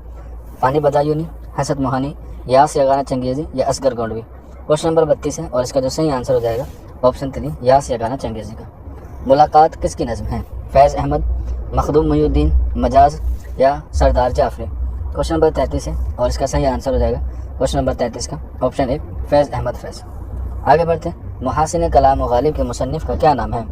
S1: پانی بدایونی, حسد موہانی, یاس یگانہ چنگیزی یا اصغر گونڈوی. کوشچن نمبر 32 ہے اور اس کا جو صحیح آنسر ہو جائے گا آپشن 3 یاس یگانہ چنگیزی کا. ملاقات کس کی نظم ہے؟ فیض احمد, مخدوم محی الدین, مجاز یا سردار جعفری. کوشچن نمبر 33 ہے اور اس کا صحیح آنسر ہو جائے گا کوشچن نمبر 33 کا آپشن اے فیض احمد فیض. آگے بڑھتے ہیں. محاسن کلام و غالب کے مصنف کا کیا نام ہے؟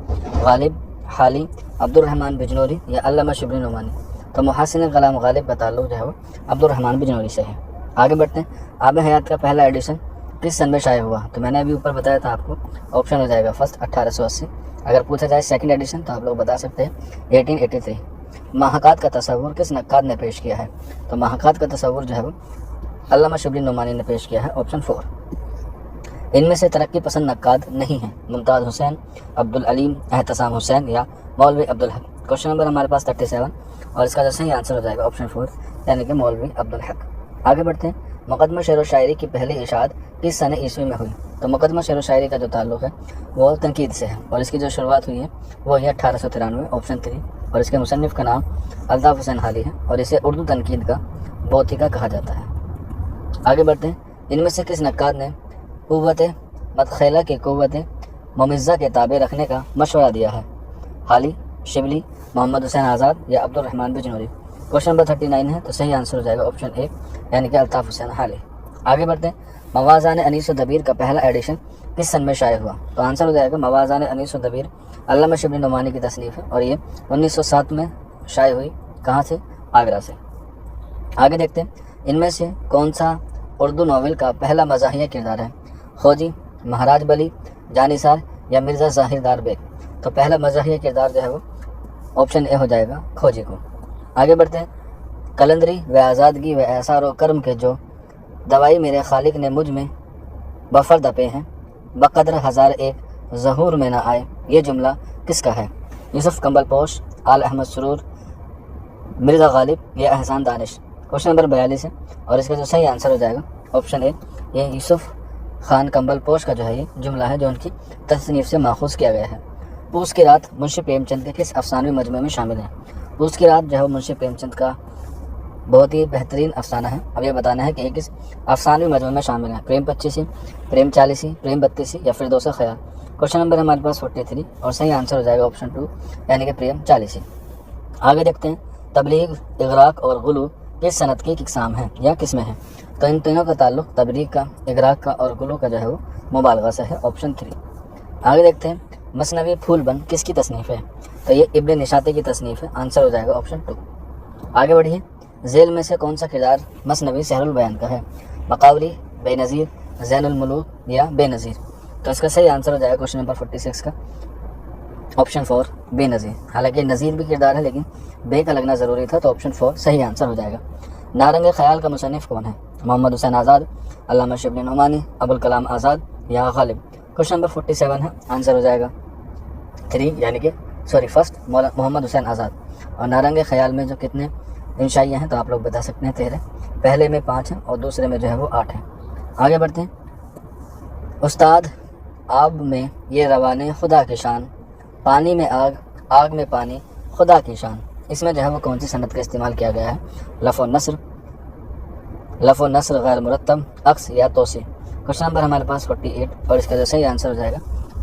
S1: غالب, حالی, عبد الرحمن بجنوری یا علامہ شبلی نعمانی. تو محاسن کلام و غالب کا تعلق جو ہے وہ عبد الرحمن بجنوری سے ہے. آگے بڑھتے ہیں. آب حیات کا پہلا ایڈیشن کس سن میں شائع ہوا؟ تو میں نے ابھی اوپر بتایا تھا آپ کو. آپشن ہو جائے گا فرسٹ 1880. اگر پوچھا جائے سیکنڈ ایڈیشن تو آپ لوگ بتا سکتے ہیں 1883. محاکات کا تصور کس نقاد نے پیش کیا ہے؟ تو محاکات کا تصور جو ہے وہ علامہ شبلی نعمانی نے پیش کیا ہے. آپشن 4. ان میں سے ترقی پسند نقاد نہیں ہیں. ممتاز حسین, عبدالعلیم, احتسام حسین یا مولوی عبدالحق. کوشچن نمبر ہمارے پاس 37 اور اس کا جو صحیح آنسر ہو جائے گا آپشن 4 یعنی کہ مولوی عبدالحق. آگے بڑھتے ہیں. مقدمہ شعر و شاعری کی پہلی اشاعت کس سن عیسوی میں ہوئی؟ تو مقدمہ شعر و شاعری کا جو تعلق ہے وہ تنقید سے ہے اور اس کی جو شروعات ہوئی ہے وہ ہے 1893. آپشن 3. اور اس کے مصنف کا نام الطاف حسین حالی ہے اور اسے اردو تنقید کا بوتیکا کہا جاتا ہے. آگے بڑھتے ہیں. ان میں سے کس نقاد نے قوت مدخلہ کی قوت ممزہ کے تابع رکھنے کا مشورہ دیا ہے؟ حالی, شبلی, محمد حسین آزاد یا عبد الرحمن بجنوری. کوشچن نمبر 39 ہے تو صحیح آنسر ہو جائے گا آپشن اے یعنی کہ الطاف حسین حالی. آگے بڑھتے ہیں. موازان انیس و دبیر کا پہلا ایڈیشن کس سن میں شائع ہوا؟ تو آنسر ہو جائے گا موازان انیس و دبیر علامہ شبلی نعمانی کی تصنیف ہے اور یہ 1907 میں شائع ہوئی. کہاں سے؟ آگرہ سے. آگے دیکھتے ہیں. ان میں سے کون سا اردو ناول کا پہلا مزاحیہ کردار ہے؟ خوجی, مہاراج بلی, جانثار یا مرزا ظاہر دار بیگ. تو پہلا مزاحیہ کردار جو ہے وہ آپشن اے ہو جائے گا کھوجی کو. آگے بڑھتے ہیں. کلندری و آزادگی و احسار و کرم کے جو دوائی میرے خالق نے مجھ میں بفرد اپے ہیں, بقدر ہزار ایک ظہور میں نہ آئے. یہ جملہ کس کا ہے؟ یوسف کمبل پوش, آل احمد سرور, مرزا غالب یا احسان دانش. کوشچن نمبر 42 ہے اور اس کا جو صحیح آنسر ہو جائے گا آپشن اے یہ یوسف خان کمبل پوش کا جو ہے یہ جملہ ہے جو ان کی تصنیف سے ماخوذ کیا گیا ہے. پوس کی رات منشی پریم چند کے کس افسانوی مجموعے میں شامل ہے؟ پوس کی رات جو ہے وہ منشی پریم چند کا بہت ہی بہترین افسانہ ہے. اب یہ بتانا ہے کہ یہ کس افسانوی مجموعے میں شامل ہے؟ پریم 25, پریم 40, پریم 32 یا پھر 200 خیال. کوشچن نمبر ہمارے پاس 43 اور صحیح آنسر ہو جائے گا آپشن 2 یعنی کہ پریم 40. آگے دیکھتے ہیں. تبلیغ, اغراق اور غلو کس صنعت کی اقسام ہیں یا کس میں ہے؟ تو ان تینوں کا تعلق تبلیغ کا, اغراق کا اور غلو کا جو ہے وہ مبالغہ سے ہے. آپشن 3. آگے دیکھتے ہیں. مثنوی پھول بند کس کی تصنیف ہے؟ تو یہ ابن نشاطی کی تصنیف ہے. آنسر ہو جائے گا آپشن 2. آگے بڑھیے. ذیل میں سے کون سا کردار مثنوی سحر البیان کا ہے؟ مقابلی, بے نظیر, زین الملوک یا بے نظیر. تو اس کا صحیح آنسر ہو جائے گا کوشچن نمبر 46 کا آپشن 4 بے نظیر. حالانکہ نظیر بھی کردار ہے لیکن بے کا لگنا ضروری تھا تو آپشن 4 صحیح آنسر ہو جائے گا. نارنگ خیال کا مصنف کون ہے؟ محمد حسین آزاد, علامہ شبلی نعمانی, ابوالکلام آزاد یا غالب. کوشچن نمبر 47 ہے. آنسر ہو جائے گا 3 یعنی کہ فرسٹ محمد حسین آزاد. اور نارنگ خیال میں جو کتنے انشائیہ ہیں تو آپ لوگ بتا سکتے ہیں 13. پہلے میں 5 ہیں اور دوسرے میں جو ہے وہ 8 ہیں. آگے بڑھتے ہیں. استاد آب میں یہ روانے خدا کی شان, پانی میں آگ, آگ میں پانی خدا کی شان. اس میں جو ہے وہ کون سی صنعت کا استعمال کیا گیا ہے؟ لف و نثر غیر مرتب, عکس یا توسیع. کوشچن نمبر ہمارے پاس 48 اور اس کا جو صحیح آنسر ہو جائے گا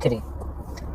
S1: 3।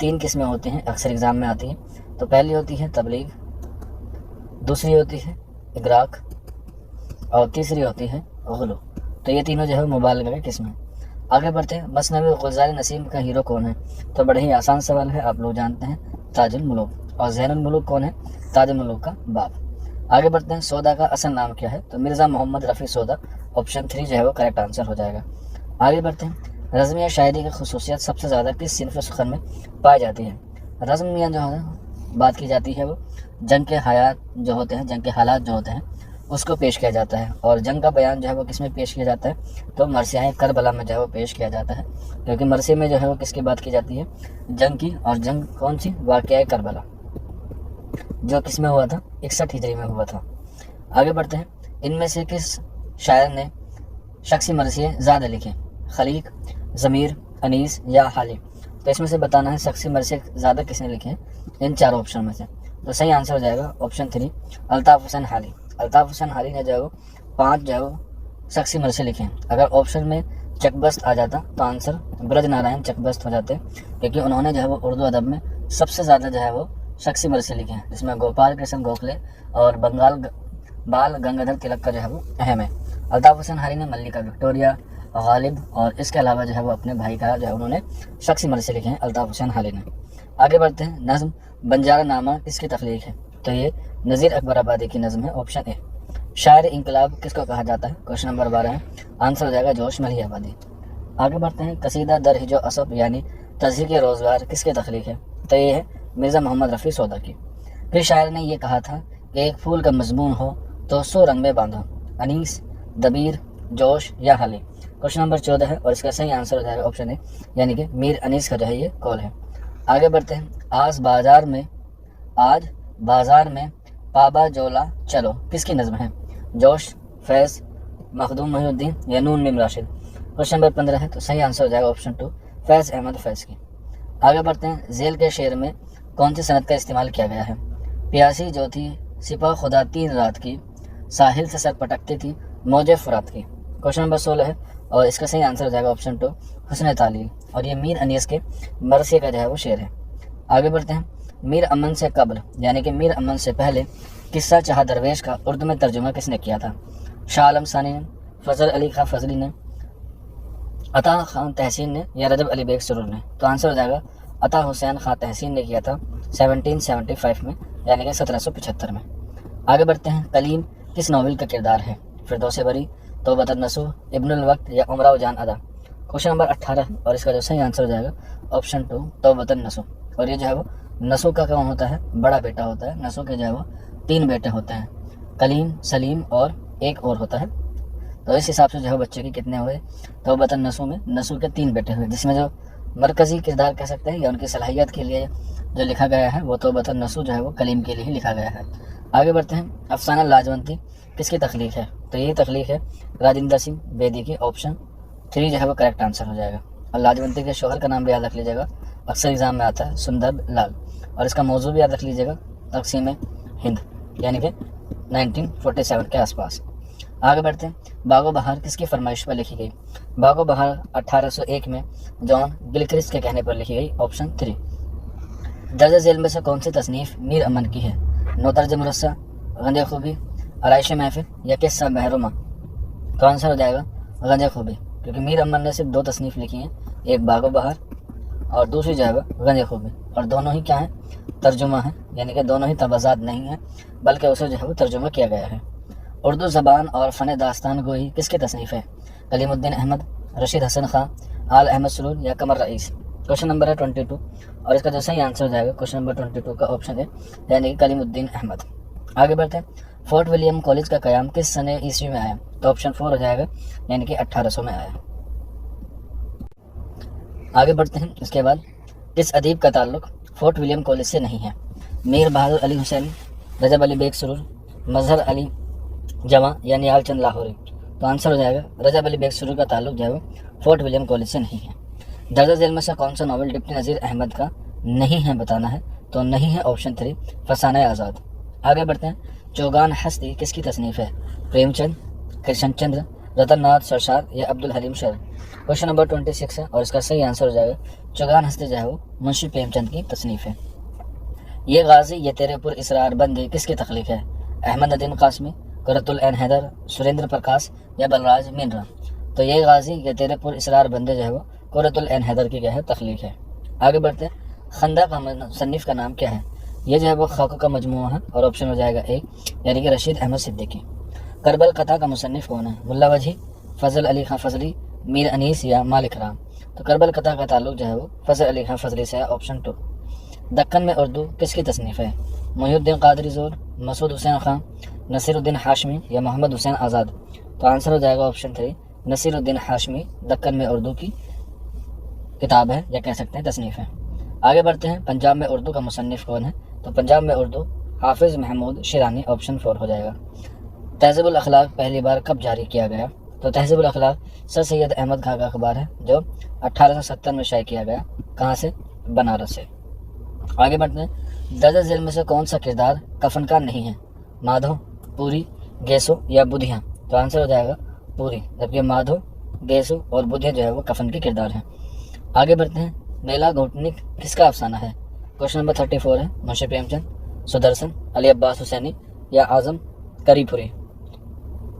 S1: 3 قسمیں ہوتی ہیں اکثر ایگزام میں آتی ہیں. تو پہلی ہوتی ہے تبلیغ، دوسری ہوتی ہے اغراق، اور تیسری ہوتی ہے غلو. تو یہ تینوں جو ہے مبالغہ کی قسم ہیں. آگے بڑھتے ہیں. مثنوی غزال نسیم کا ہیرو کون ہے؟ تو بڑے ہی آسان سوال ہے، آپ لوگ جانتے ہیں تاج الملوک. اور زین الملوک کون ہے؟ تاج الملوک کا باپ. آگے بڑھتے ہیں. سودا کا اصل نام کیا ہے؟ تو مرزا محمد رفیع سودا. آپشن 3 جو ہے وہ کریکٹ آنسر ہو جائے گا. آگے بڑھتے ہیں. رزم یا شاعری کی خصوصیت سب سے زیادہ کس صنف سخن میں پائی جاتی ہے؟ رزم یا جو ہے بات کی جاتی ہے وہ جنگ کے حالات جو ہوتے ہیں اس کو پیش کیا جاتا ہے. اور جنگ کا بیان جو ہے وہ کس میں پیش کیا جاتا ہے؟ تو مرثیہ کربلا میں جو ہے وہ پیش کیا جاتا ہے. کیونکہ مرثیے میں جو ہے وہ کس کی بات کی جاتی ہے؟ جنگ کی. اور جنگ کون سی؟ واقعہ کربلا، جو کس میں ہوا تھا؟ 61 ہجری میں ہوا تھا. آگے بڑھتے ہیں. ان میں سے کس شاعر نے شخصی مرثیے زیادہ لکھے؟ خلیق، ضمیر، انیس یا حالی؟ تو اس میں سے بتانا ہے شخصی مرثیے زیادہ کس نے لکھے ہیں ان چاروں آپشن میں سے. تو صحیح آنسر ہو جائے گا آپشن 3 الطاف حسین حالی. الطاف حسین حالی نے جو ہے وہ 5 جو ہے وہ شخصی مرثیے لکھے ہیں. اگر آپشن میں چک بست آ جاتا تو آنسر برج نارائن چک بست ہو جاتے، کیونکہ انہوں نے جو ہے وہ اردو ادب میں سب سے زیادہ جو ہے وہ شخصی مرثیے لکھے ہیں، جس میں گوپال کرشن گوکھلے اور بال گنگادھر تلک کا جو ہے وہ اہم ہے. الطاف حسین حالی نے ملکہ وکٹوریہ، غالب اور اس کے علاوہ جو ہے وہ اپنے بھائی کا جو ہے انہوں نے شخصی مرثیے لکھے ہیں الطاف حسین حالی نے. آگے بڑھتے ہیں. نظم بنجارہ نامہ کس کی تخلیق ہے؟ تو یہ نذیر اکبر آبادی کی نظم ہے. آپشن اے. شاعر انقلاب کس کو کہا جاتا ہے؟ کوشچن نمبر 12 ہے. آنسر ہو جائے گا جوش ملی آبادی. آگے بڑھتے ہیں. قصیدہ در ہجو اسب یعنی تزہیر کے روزگار کس کی تخلیق ہے؟ تو یہ ہے مرزا محمد رفیع سودا کی. پھر شاعر نے یہ کہا تھا کہ ایک پھول کا مضمون ہو تو 100 رنگ میں باندھو. انیس، دبیر، جوش یا حالی؟ کوشچن نمبر 14 ہے اور اس کا صحیح آنسر ہو جائے گا آپشن اے، یعنی کہ میر انیس کا جو ہے یہ قول ہے. آگے بڑھتے ہیں. آج بازار میں پابا جولا چلو کس کی نظم ہے؟ جوش، فیض، مخدوم محی الدین یا نون میم راشد؟ کوشچن نمبر 15 ہے تو صحیح آنسر ہو جائے گا آپشن 2 فیض احمد فیض کی. آگے بڑھتے ہیں. ذیل کے شعر میں کون سی صنعت کا استعمال کیا گیا ہے؟ پیاسی جو تھی سپاہ خدا 3 رات کی، ساحل سے سر پٹکتی تھی موج فرات کی. کوشچن نمبر 16 ہے اور اس کا صحیح آنسر ہو جائے گا آپشن 2 حسن تعلیم. اور یہ میر انیس کے مرثیے کا جو ہے وہ شعر ہے. آگے بڑھتے ہیں. میر امن سے قبل یعنی کہ میر امن سے پہلے قصہ چاہ درویش کا اردو میں ترجمہ کس نے کیا تھا؟ شاہ عالم ثانی نے، فضل علی خان فضلی نے، عطا خان تحسین نے یا رجب علی بیگ سرور نے؟ تو آنسر ہو جائے گا عطا حسین خان تحسین نے کیا تھا 1775 میں یعنی کہ 1775 میں. آگے بڑھتے ہیں. کلیم کس ناول کا کردار ہے؟ فردوس بری، توبۃ النصوح، ابن الوقت یا عمرہ جان ادا؟ کوشچن نمبر 18 اور اس کا جو صحیح آنسر ہو جائے گا آپشن 2 توبۃ النصوح. اور یہ جو ہے وہ نصوح کا کون ہوتا ہے؟ بڑا بیٹا ہوتا ہے. نصوح کے جو ہے وہ 3 بیٹے ہوتے ہیں، کلیم، سلیم اور ایک اور ہوتا ہے. تو اس حساب سے جو ہے بچے کے کتنے ہوئے؟ توبۃ النصوح میں نصوح کے 3 بیٹے ہوئے، جس میں جو مرکزی کردار کہہ سکتے ہیں یا ان کی صلاحیت کے لیے جو لکھا گیا ہے وہ توبۃ النصوح جو ہے وہ کلیم کے لیے ہی لکھا گیا ہے. آگے بڑھتے ہیں. افسانہ لاجونتی کس کی تخلیق ہے؟ تو یہ تخلیق ہے راجندر سنگھ بیدی کی. آپشن 3 جو ہے وہ کریکٹ آنسر ہو جائے گا. اور لاجونتی کے شوہر کا نام بھی یاد رکھ لیجیے گا، اکثر ایگزام میں آتا ہے سندر لال. اور اس کا موضوع بھی یاد رکھ لیجیے گا تقسیم ہند یعنی کہ 1947 کے آس پاس. آگے بڑھتے ہیں. باغ و بہار کس کی فرمائش پر لکھی گئی؟ باغ و بہار 1801 میں جان گلکرسٹ کے کہنے پر لکھی گئی. آپشن 3. درج ذیل میں سے کون سی تصنیف میر امن کی ہے؟ نوترج مرصع، غنج خوبی، آرائش محفل یا قصہ محرمہ؟ تو آنسر ہو جائے گا غنج خوبی، کیونکہ میر امن نے صرف 2 تصنیف لکھی ہیں، ایک باغ و بہار اور دوسری جو ہے غنج خوبی. اور دونوں ہی کیا ہیں؟ ترجمہ ہیں، یعنی کہ دونوں ہی تبازات نہیں ہیں بلکہ اسے جو ہے وہ ترجمہ کیا گیا ہے. اردو زبان اور فن داستان گوئی کس کی تصنیف ہے؟ کلیم الدین احمد، رشید حسن خان، آل احمد سرور یا قمر رئیس؟ کوشچن نمبر ہے 22 اور اس کا جو صحیح آنسر ہو جائے گا کوشچن نمبر 22 کا آپشن ہے یعنی کہ کلیم الدین احمد. آگے بڑھتے ہیں. فورٹ ولیم کالج کا قیام کس سنہ عیسوی میں آیا؟ تو آپشن 4 ہو جائے گا یعنی کہ 1800 میں آیا. آگے بڑھتے ہیں. اس کے بعد کس ادیب کا تعلق فورٹ ولیم کالج سے نہیں ہے؟ میر بہادر علی حسینی، رجب علی بیگ سرور، مظہر علی جواں یا نیال چند لاہوری؟ تو آنسر ہو جائے گا رجب علی بیگ سرور کا تعلق جو ہے وہ فورٹ ولیم کالج سے نہیں ہے. درج ذیل میں سے کون سا ناول ڈپٹی نذیر احمد کا نہیں ہے بتانا ہے؟ تو نہیں ہے آپشن 3 فسانہ آزاد. آگے بڑھتے ہیں. چوگان ہستی کس کی تصنیف ہے؟ پریم چند، کرشن چندر، رتن ناتھ سرشاد یا عبد الحلیم شر؟ کوشچن نمبر 26 ہے اور اس کا صحیح آنسر ہو جائے گا چوگان ہستی جو ہے وہ منشی پریم چند کی تصنیف ہے۔ یہ غازی یہ تیرے پر اسرار بندی کس کی تخلیق ہے؟ احمد ندیم قاسمی، قرۃ العین حیدر، سریندر پرکاش یا بلراج مینرا؟ تو یہ غازی یہ تیرے پر اسرار بندے جو ہے وہ قرۃ العین حیدر کی کیا ہے تخلیق ہے۔ آگے بڑھتے ہیں، خندق کا مصنف کا نام کیا ہے؟ یہ جو ہے وہ خاکوں کا مجموعہ ہے اور آپشن ہو جائے گا اے یعنی کہ رشید احمد صدیقی۔ کربل قطع کا مصنف کون ہے؟ ملا وجہی، فضل علی خان فضلی، میر انیس یا مالک رام؟ تو کربل قطع کا تعلق جو ہے وہ فضل علی خان فضلی سے ہے، آپشن 2۔ دکن میں اردو کس کی تصنیف ہے؟ محی الدین قادری زور، مسعود حسین خان، نصیر الدین ہاشمی یا محمد حسین آزاد؟ تو آنسر ہو جائے گا آپشن 3 نصیر الدین ہاشمی، دکن میں اردو کی کتاب ہے یا کہہ سکتے ہیں تصنیف ہے۔ آگے بڑھتے ہیں، پنجاب میں اردو کا مصنف کون ہے؟ تو پنجاب میں اردو حافظ محمود شیرانی، آپشن 4 ہو جائے گا۔ تہذیب الاخلاق پہلی بار کب جاری کیا گیا؟ تو تہذیب الاخلاق سر سید احمد خان کا اخبار ہے جو 1870 میں شائع کیا گیا، کہاں سے؟ بنارس سے۔ آگے بڑھتے ہیں، درج ذیل میں سے کون سا کردار کفن کا نہیں ہے؟ مادھو، پوری، گیسو یا بدھیاں؟ تو آنسر ہو جائے گا پوری، جبکہ مادھو، گیسو اور بدھیا جو ہے وہ کفن کے کردار ہیں۔ آگے بڑھتے ہیں، میلا گھوٹنک کس کا افسانہ ہے؟ کوشچن نمبر 34 ہے، منشی پریم چند، سدرسن، علی عباس حسینی یا اعظم کری پوری؟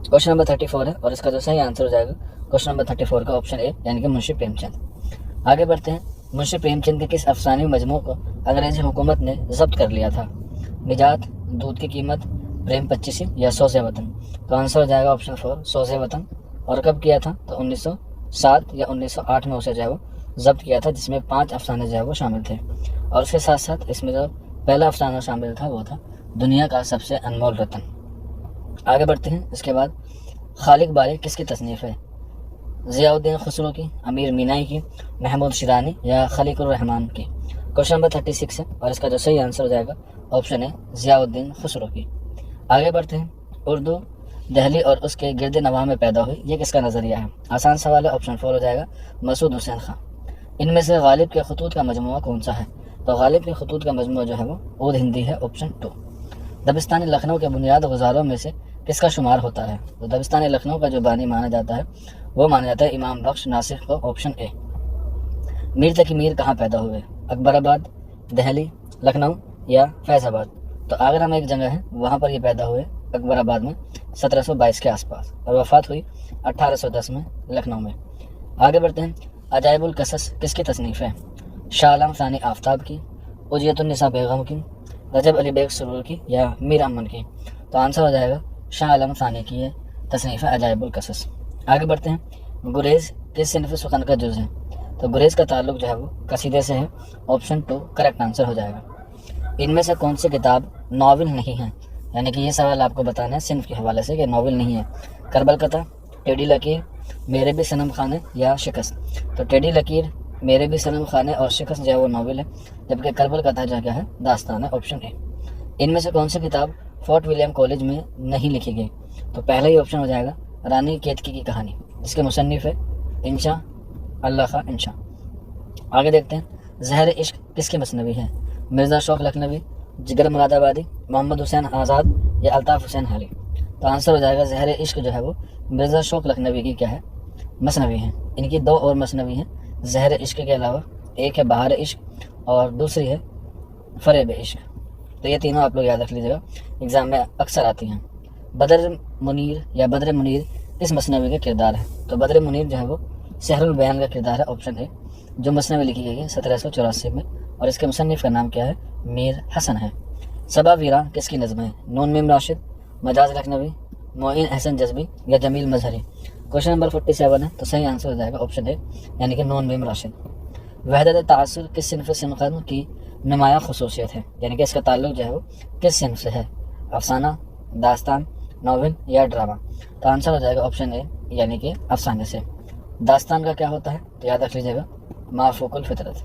S1: کوشچن نمبر 34 ہے اور اس کا جو صحیح آنسر ہو جائے گا کوشچن نمبر 34 کا آپشن اے یعنی کہ منشی پریم چند۔ آگے بڑھتے ہیں، منشی پریم چند کے کس افسانوی مجموعہ کو انگریزی حکومت نے ضبط کر لیا تھا؟ نجات، دودھ کی قیمت، پریم پچیسی یا سوز وطن؟ تو آنسر ہو جائے گا آپشن 4 سوز وطن۔ اور کب کیا تھا؟ تو 1907 یا 1908 میں اسے جو ہے وہ ضبط کیا تھا، جس میں 5 افسانے جو ہے وہ شامل تھے، اور اس کے ساتھ ساتھ اس میں جو پہلا افسانہ شامل تھا وہ تھا دنیا کا سب سے انمول رتن۔ آگے بڑھتے ہیں، اس کے بعد خالق باری کس کی تصنیف ہے؟ ضیاء الدین خسرو کی، امیر مینائی کی، محمود شیرانی یا خلیق الرحمان کی؟ کوشچن نمبر 36 ہے اور اس کا جو صحیح آنسر ہو جائے گا آپشن ہے ضیاء الدین خسرو کی۔ آگے بڑھتے ہیں، اردو دہلی اور اس کے گرد نواح میں پیدا ہوئی، یہ کس کا نظریہ ہے؟ آسان سوال ہے، آپشن 4 ہو جائے گا مسعود حسین خان۔ ان میں سے غالب کے خطوط کا مجموعہ کون سا ہے؟ تو غالب کے خطوط کا مجموعہ جو ہے وہ عود ہندی ہے، آپشن 2۔ دبستان لکھنؤ کے بنیاد گزاروں میں سے کس کا شمار ہوتا ہے؟ تو دبستان لکھنؤ کا جو بانی مانا جاتا ہے وہ مانا جاتا ہے امام بخش ناسخ کو، آپشن اے۔ میر تقی میر کہاں پیدا ہوئے؟ اکبر آباد، دہلی، لکھنؤ یا فیض آباد؟ تو آگرہ میں ایک جگہ ہے وہاں پر یہ پیدا ہوئے اکبر آباد میں 1722 کے آس پاس، اور وفات ہوئی 1810 میں لکھنؤ میں۔ آگے بڑھتے ہیں، عجائب القصص کس کی تصنیف ہے؟ شاہ عالم ثانی آفتاب کی، اجیت النساء بیگم کی، رجب علی بیگ سرور کی یا میر امن کی؟ تو آنسر ہو جائے گا شاہ عالم ثانی کی یہ تصنیف ہے عجائب القصص۔ آگے بڑھتے ہیں، گریز کس صنف سخن کا جز ہے؟ تو گریز کا تعلق جو ہے وہ قصیدے سے ہے، آپشن 2 کریکٹ آنسر ہو جائے گا۔ ان میں سے کون سی کتاب ناول نہیں ہے؟ یعنی کہ یہ سوال آپ کو بتانا ہے صنف کے حوالے سے کہ ناول نہیں ہے۔ کربل قطع، ٹیڈی لکیر، میرے بھی صنم خانے یا شکست؟ تو ٹیڈی لکیر، میرے بھی صنم خانے اور شکست جو ہے وہ ناول ہے، جبکہ کربل قطع جو کیا ہے داستان ہے، آپشن اے۔ ان میں سے کون سی کتاب فورٹ ولیم کالج میں نہیں لکھی گئی؟ تو پہلا ہی آپشن ہو جائے گا رانی کیتکی کی کہانی، جس کے مصنف ہے انشا اللہ خان انشا۔ آگے دیکھتے ہیں، زہر عشق کس کی مثنوی ہے؟ مرزا شوق لکھنوی، جگر مراد آبادی، محمد حسین آزاد یا الطاف حسین حالی؟ تو آنسر ہو جائے گا زہر عشق جو ہے وہ مرزا شوق لکھنوی کی کیا ہے مثنوی ہے۔ ان کی 2 اور مثنوی ہیں زہر عشق کے علاوہ، ایک ہے بہار عشق اور دوسری ہے فریب عشق۔ تو یہ تینوں آپ لوگ یاد رکھ لیجیے گا، ایگزام میں اکثر آتی ہیں۔ بدر منیر یا بدر منیر کس مثنوی کا کردار ہے؟ تو بدر منیر جو ہے وہ سحر البیان کا کردار ہے، آپشن اے، جو مثنوی لکھی گئی ہے 1784 میں، اور اس کے مصنف کا نام کیا ہے؟ میر حسن ہے۔ صبا ویراں کس کی نظم ہے؟ نون میم راشد، مجاز لکھنوی، معین احسن جذبی یا جمیل مظہری؟ کوشچن نمبر 47 ہے تو صحیح آنسر ہو جائے گا آپشن اے یعنی کہ نون میم راشد۔ وحدت تعاصر کس صنف سنقن کی نمایاں خصوصیت ہے؟ یعنی کہ اس کا تعلق جو ہے وہ کس صنف سے ہے؟ افسانہ، داستان، ناول یا ڈرامہ؟ تو آنسر ہو جائے گا آپشن اے یعنی کہ افسانے سے۔ داستان کا کیا ہوتا ہے تو یاد رکھ لیجیے گا مافوق الفطرت۔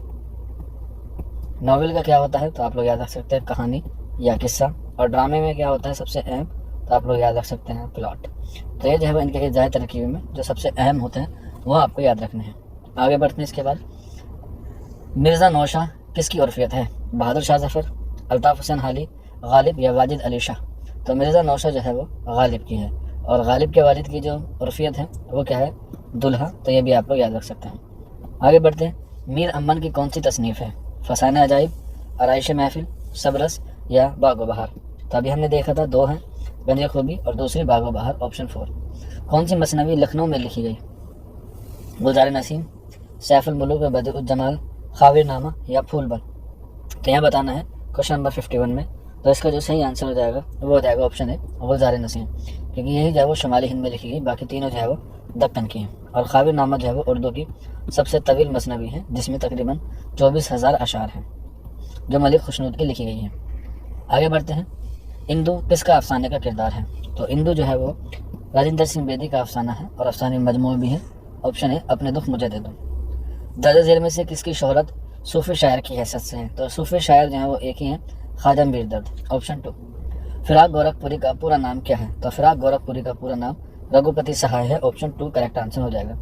S1: ناول کا کیا ہوتا ہے تو آپ لوگ یاد رکھ سکتے ہیں کہانی یا قصہ، اور ڈرامے میں کیا ہوتا ہے سب سے اہم تو آپ لوگ یاد رکھ سکتے ہیں پلاٹ۔ تو یہ جو ہے ان کے ظاہر ترکیب میں جو سب سے اہم ہوتے ہیں وہ آپ کو یاد رکھنے ہیں۔ آگے بڑھتے ہیں، اس کے بعد مرزا نوشاہ کس کی عرفیت ہے؟ بہادر شاہ ظفر، الطاف حسین حالی، غالب یا واجد علی شاہ؟ تو مرزا نوشاہ جو ہے وہ غالب کی ہے، اور غالب کے والد کی جو عرفیت ہے وہ کیا ہے؟ دلہا، تو یہ بھی آپ لوگ یاد رکھ سکتے ہیں۔ آگے بڑھتے ہیں، میر امن کی کون سی تصنیف ہے؟ فسانہ عجائب، آرائش محفل، سبرس یا باغ و بہار؟ تو ابھی ہم نے دیکھا تھا دو ہیں، گنج خوبی اور دوسری باغ و بہار، آپشن 4۔ کون سی مثنوی لکھنؤ میں لکھی گئی؟ گلزار نسیم، سیف الملوک و بدیع الجمال، خاور نامہ یا پھول بن؟ تو یہاں بتانا ہے کوشچن نمبر 51 میں، تو اس کا جو صحیح آنسر ہو جائے گا وہ ہو جائے گا آپشن ہے گلزار نسیم، کیونکہ یہی جو ہے وہ شمالی ہند میں لکھی گئی، باقی تینوں جو ہے وہ دکن کی ہیں۔ اور خاور نامہ جو ہے وہ اردو کی سب سے طویل مثنوی ہے، جس میں تقریباً 24,000 اشعار ہیں، جو ملک خوشنود کی لکھی گئی ہیں۔ آگے بڑھتے ہیں، اندو کس کا افسانے کا کردار ہے؟ تو اندو جو ہے وہ راجندر سنگھ بیدی کا افسانہ ہے اور افسانے مجموعہ بھی ہے، آپشن ہے اپنے دکھ مجھے دے دو۔ درج ذیل میں سے کس کی شہرت صوفی شاعر کی حیثیت سے ہے؟ تو صوفی شاعر جو ہیں وہ ایک ہی ہیں، خواجہ میر درد، آپشن 2۔ فراق گورکھپوری کا پورا نام کیا ہے؟ تو فراق گورکھپوری کا پورا نام رگھوپتی سہائے ہے، آپشن 2 کریکٹ آنسر ہو جائے گا۔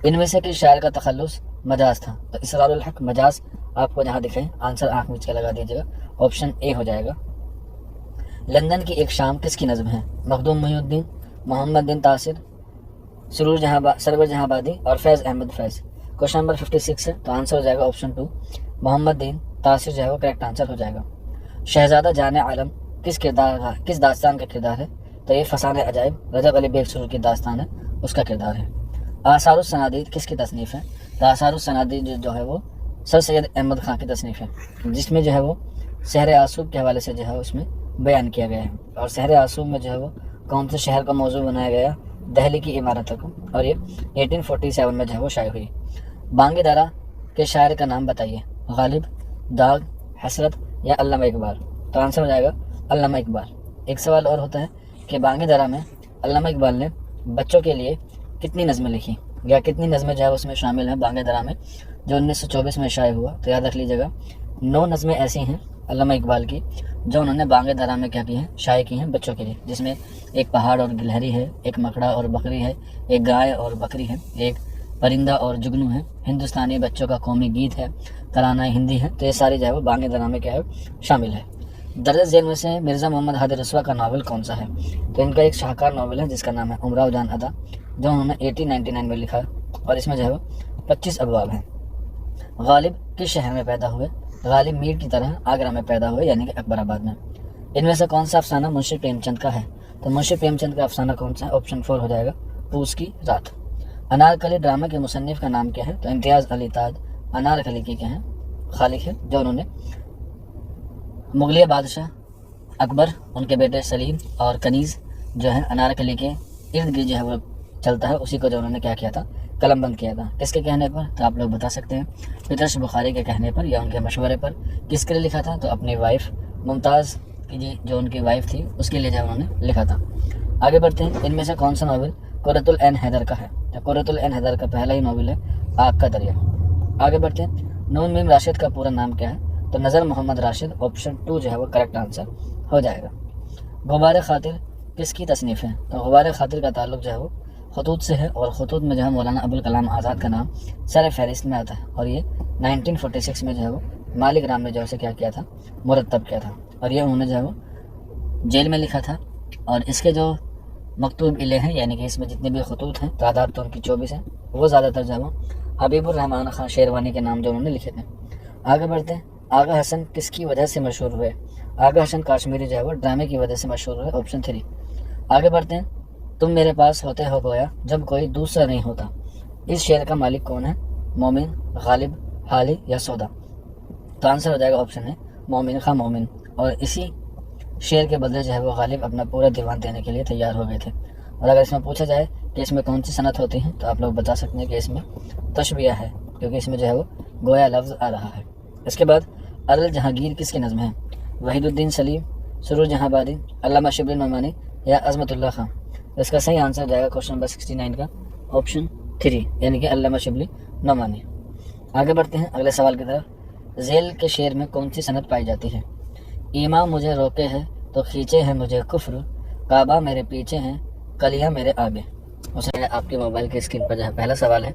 S1: ان میں سے کس شاعر کا تخلص مجاز تھا؟ تو اسرار الحق مجاز آپ کو جہاں دکھے آنسر آنکھ میچ کے لگا دیجیے گا، آپشن اے ہو جائے گا۔ لندن کی ایک شام کس کی نظم ہے؟ مخدوم محی الدین، محمد بن تاثر، سرور جہاں آبادی اور فیض احمد فیض؟ کوشچن نمبر 56 ہے، تو آنسر ہو جائے گا آپشن 2 محمد بن تاثر جو ہے وہ کریکٹ آنسر ہو جائے گا۔ شہزادہ جان عالم کس داستان کا کردار ہے؟ تو یہ فسانہ عجائب رجب علی بیگ سرور کی داستان ہے، اس کا کردار ہے۔ آثار السنادید کس کی تصنیف ہے؟ تو آثار السنادید جو ہے وہ سر سید احمد خان کی تصنیف ہے، جس میں جو ہے وہ سحر آسوب کے حوالے سے جو ہے اس میں بیان کیا گیا ہے۔ اور سحر آسوب میں جو ہے وہ کون سے شہر کا موضوع بنایا گیا؟ دہلی کی عمارتوں کو، اور یہ 1847 میں جو ہے وہ شائع ہوئی۔ بانگ درا کے شاعر کا نام بتائیے؟ غالب، داغ، حسرت یا علامہ اقبال؟ تو آنسر ہو جائے گا علامہ اقبال۔ ایک سوال اور ہوتا ہے کہ بانگ درا میں علامہ اقبال نے بچوں کے لیے کتنی نظمیں لکھی، یا کتنی نظمیں جو ہے اس میں شامل ہیں بانگ درا میں، جو 1924 میں شائع ہوا؟ تو یاد رکھ لیجیے گا 9 نظمیں ایسی ہیں علامہ اقبال کی جو انہوں نے بانگ درا میں کیا کی ہیں؟ شائع کی ہیں بچوں کے لیے، جس میں ایک پہاڑ اور گلہری ہے، ایک مکڑا اور بکری ہے، ایک گائے اور بکری ہے، ایک پرندہ اور جگنو ہے، ہندوستانی بچوں کا قومی گیت ہے، ترانہ ہندی ہے۔ تو یہ ساری جو ہے وہ بانگ درا میں کیا ہے؟ شامل ہے۔ درج ذیل میں سے مرزا محمد ہادی رسوا کا ناول کون سا ہے؟ تو ان کا ایک شاہکار ناول ہے جس کا نام ہے امراؤ جان ادا، جو انہوں نے 1899 میں لکھا ہے، اور اس میں جو ہے وہ 25 ابواب ہیں۔ غالب کس شہر میں پیدا ہوئے؟ غالب میر کی طرح آگرہ میں پیدا ہوئے، یعنی کہ اکبر آباد میں۔ ان میں سے کون سا افسانہ منشی پریم چند کا ہے؟ تو منشی پریم چند کا افسانہ کون سا ہے؟ آپشن 4 ہو جائے گا پوس کی رات۔ انارکلی ڈرامہ کے مصنف کا نام کیا ہے؟ تو امتیاز علی تاج انارکلی کے کیا ہیں؟ خالق ہے، جو انہوں نے مغلیہ بادشاہ اکبر، ان کے بیٹے سلیم اور کنیز جو ہے انارکلی کے ارد گرد جو ہے وہ چلتا ہے، اسی کو جو انہوں نے کیا کیا تھا؟ قلم بند کیا تھا۔ کس کے کہنے پر؟ تو آپ لوگ بتا سکتے ہیں پیٹرس بخاری کے کہنے پر یا ان کے مشورے پر۔ کس کے لیے لکھا تھا؟ تو اپنی وائف ممتاز کی جی جو ان کی وائف تھی اس کے لیے جو انہوں نے لکھا تھا۔ آگے بڑھتے ہیں، ان میں سے کون سا ناول قرۃ العین حیدر کا ہے؟ تو قرۃ العین حیدر کا پہلا ہی ناول ہے آگ کا دریا۔ آگے بڑھتے ہیں، نون میم راشد کا پورا نام کیا ہے؟ تو نظر محمد راشد، آپشن 2 جو ہے وہ کریکٹ آنسر ہو جائے گا۔ غبار خاطر کس کی تصنیف ہے؟ تو غبار خاطر کا تعلق جو ہے وہ خطوط سے ہے، اور خطوط میں جو ہے مولانا ابوالکلام آزاد کا نام سر فہرست میں آتا ہے، اور یہ 1946 میں جو ہے وہ مالک رام نے جو ہے کیا تھا؟ مرتب کیا تھا، اور یہ انہوں نے جو ہے وہ جیل میں لکھا تھا۔ اور اس کے جو مکتوب علے ہیں، یعنی کہ اس میں جتنے بھی خطوط ہیں، تعداد تو ان کی 24 ہیں، وہ زیادہ تر جو ہے وہ حبیب الرحمن خان شیروانی کے نام جو انہوں نے لکھے تھے۔ آگے بڑھتے ہیں، آغا حسن کس کی وجہ سے مشہور ہوئے؟ آغا حسن کاشمیری جو ہے وہ ڈرامے کی وجہ سے مشہور ہوئے، آپشن 3۔ آگے بڑھتے ہیں، تم میرے پاس ہوتے ہو گویا جب کوئی دوسرا نہیں ہوتا، اس شعر کا مالک کون ہے؟ مومن، غالب، حالی یا سودا؟ تو آنسر ہو جائے گا آپشن ہے مومن خان مومن، اور اسی شعر کے بدلے جو ہے وہ غالب اپنا پورا دیوان دینے کے لیے تیار ہو گئے تھے۔ اور اگر اس میں پوچھا جائے کہ اس میں کون سی صنعت ہوتی ہے، تو آپ لوگ بتا سکتے ہیں کہ اس میں تشبیہ ہے، کیونکہ اس میں جو ہے وہ گویا لفظ آ رہا ہے۔ اس کے بعد ارل جہانگیر کس کی نظم ہے؟ وحید الدین سلیم، سرور جہاں آبادی، علامہ شبلی نعمانی یا عظمت اللہ خان؟ اس کا صحیح آنسر جائے گا کوشچن نمبر 69 کا آپشن 3، یعنی کہ علامہ شبلی نعمانی۔ آگے بڑھتے ہیں اگلے سوال کی طرف، ذیل کے شعر میں کون سی صنعت پائی جاتی ہے؟ ایمان مجھے روکے ہے تو کھینچے ہیں مجھے کفر، کعبہ میرے پیچھے ہیں کلیاں میرے آگے۔ اسے آپ کے موبائل کی اسکرین پر جو ہے پہلا سوال ہے،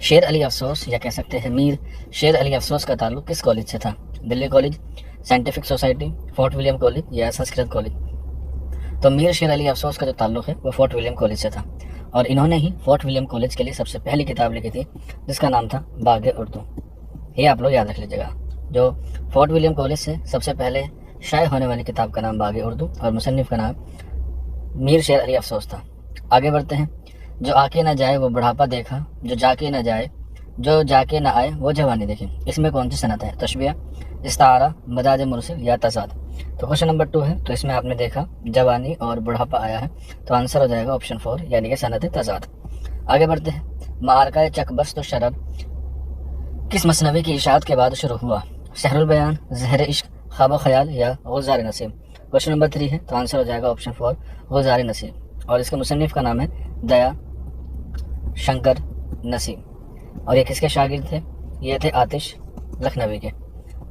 S1: شیر علی افسوس یا کہہ سکتے ہیں میر شیر علی افسوس کا تعلق کس کالج سے تھا؟ Delhi college, scientific society, Fort William college یا سنسکرت کالج؟ تو میر شیر علی افسوس کا جو تعلق ہے وہ فورٹ ولیم کالج سے تھا، اور انہوں نے ہی فورٹ ولیم کالج کے لیے سب سے پہلی کتاب لکھی تھی جس کا نام تھا باغ اردو۔ یہ آپ لوگ یاد رکھ لیجیے گا، جو فورٹ ولیم کالج سے سب سے پہلے شائع ہونے والی کتاب کا نام باغ اردو اور مصنف کا نام میر شیر علی افسوس تھا۔ آگے بڑھتے ہیں۔ جو آ کے نہ جائے وہ بڑھاپا دیکھا، جو جا کے نہ جائے، جو جا کے نہ آئے وہ جوانی دیکھی، اس میں کون سی صنعت ہے؟ تشبیہ، استعارہ، مجاز مرسل یا تضاد؟ تو کوشچن نمبر 2 ہے، تو اس میں آپ نے دیکھا جوانی اور بڑھاپا آیا ہے، تو آنسر ہو جائے گا آپشن 4 یعنی کہ صنعت تضاد۔ آگے بڑھتے ہیں۔ معرکہ چک بست و شرر کس مثنوی کی اشاعت کے بعد شروع ہوا؟ سحر البیان، زہر عشق، خواب و خیال یا غلزار نسیم؟ کوشچن نمبر 3 ہے، تو آنسر ہو جائے گا آپشن 4 غلزار نسیم، اور اس کے مصنف کا نام ہے دیا شنکر نسیم، اور یہ کس کے شاگرد تھے؟ یہ تھے آتش لکھنوی کے۔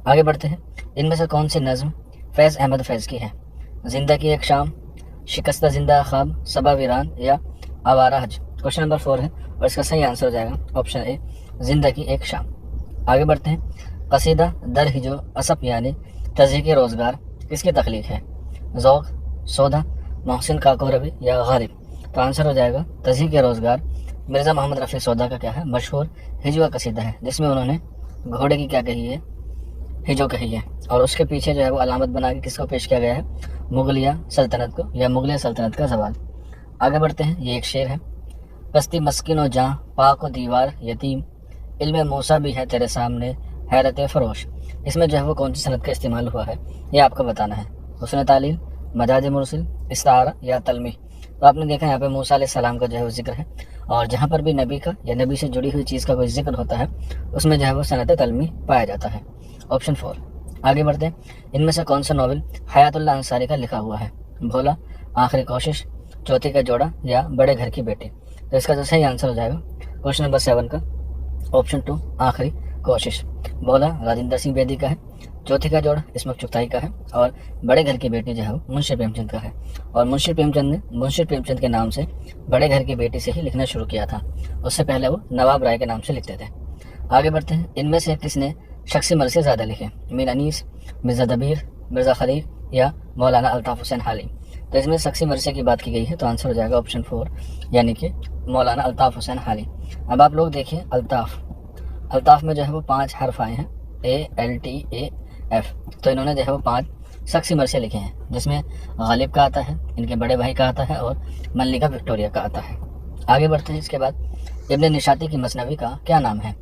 S1: آگے بڑھتے ہیں۔ ان میں سے کون سی نظم فیض احمد فیض کی ہے؟ زندہ کی ایک شام، شکستہ زندہ خواب، صبا ویران یا آوارہ حج؟ کوشچن نمبر 4 ہے، اور اس کا صحیح آنسر ہو جائے گا آپشن اے زندہ کی ایک شام۔ آگے بڑھتے ہیں۔ قصیدہ در ہجو اسپ یعنی تضحیک روزگار کس کی تخلیق ہے؟ ذوق، سودا، محسن کاکوروی یا غالب؟ تو آنسر ہو جائے گا تضحیک روزگار، مرزا محمد رفیع سودا کا کیا ہے؟ مشہور ہجوا قصیدہ ہے، جس میں انہوں نے گھوڑے کی کیا کہی ہے؟ ہجو کہی ہے، اور اس کے پیچھے جو ہے وہ علامت بنا کے کس کو پیش کیا گیا ہے؟ مغلیہ سلطنت کو، یا مغلیہ سلطنت کا زوال۔ آگے بڑھتے ہیں۔ یہ ایک شعر ہے۔ پستی مسکن و جاں، پاک و دیوار یتیم، علم موسیٰ بھی ہے تیرے سامنے حیرت فروش، اس میں جو ہے وہ کون سی صنعت کا استعمال ہوا ہے؟ یہ آپ کو بتانا ہے۔ حسن تعلیل، مجاز مرسل، استعارہ یا تلمیح؟ تو آپ نے دیکھا یہاں پہ موسیٰ علیہ السلام کا جو ہے وہ ذکر ہے، اور جہاں پر بھی نبی کا یا نبی سے جڑی ہوئی چیز کا کوئی ذکر ہوتا ہے اس میں جو ہے وہ صنعت تلمیح پایا جاتا ہے، آپشن 4۔ آگے بڑھتے ہیں۔ ان میں سے کون سا ناول حیات اللہ انصاری کا لکھا ہوا ہے؟ بھولا، آخری کوشش، چوتھی کا جوڑا یا بڑے گھر کی بیٹی؟ تو اس کا جو صحیح آنسر ہو جائے گا کوشچن نمبر 7 کا آپشن 2 آخری کوشش۔ بھولا راجندر سنگھ بیدی کا ہے، چوتھی کا جوڑا اسمت چغتائی کا ہے، اور بڑے گھر کی بیٹی جو ہے وہ منشی پریم چند کا ہے، اور منشی پریم چند کے نام سے بڑے گھر کی بیٹی سے ہی لکھنا شروع کیا تھا، اس سے پہلے وہ نواب رائے کے نام سے لکھتے تھے۔ آگے بڑھتے ہیں۔ ان میں سے کس نے شخصی مرثیے زیادہ لکھے؟ میر انیس، مرزا دبیر، مرزا خلیل یا مولانا الطاف حسین حالی؟ تو اس میں شخصی مرثیے کی بات کی گئی ہے، تو آنسر ہو جائے گا آپشن 4 یعنی کہ مولانا الطاف حسین حالی۔ اب آپ لوگ دیکھیں الطاف میں جو ہے وہ 5 حرف آئے ہیں، ALTAF، تو انہوں نے جو ہے وہ 5 شخصی مرثیے لکھے ہیں، جس میں غالب کا آتا ہے، ان کے بڑے بھائی کا آتا ہے، اور ملکہ وکٹوریہ کا آتا ہے۔ آگے بڑھتے ہیں۔ اس کے بعد ابن نشاطی کی مثنوی کا کیا نام ہے؟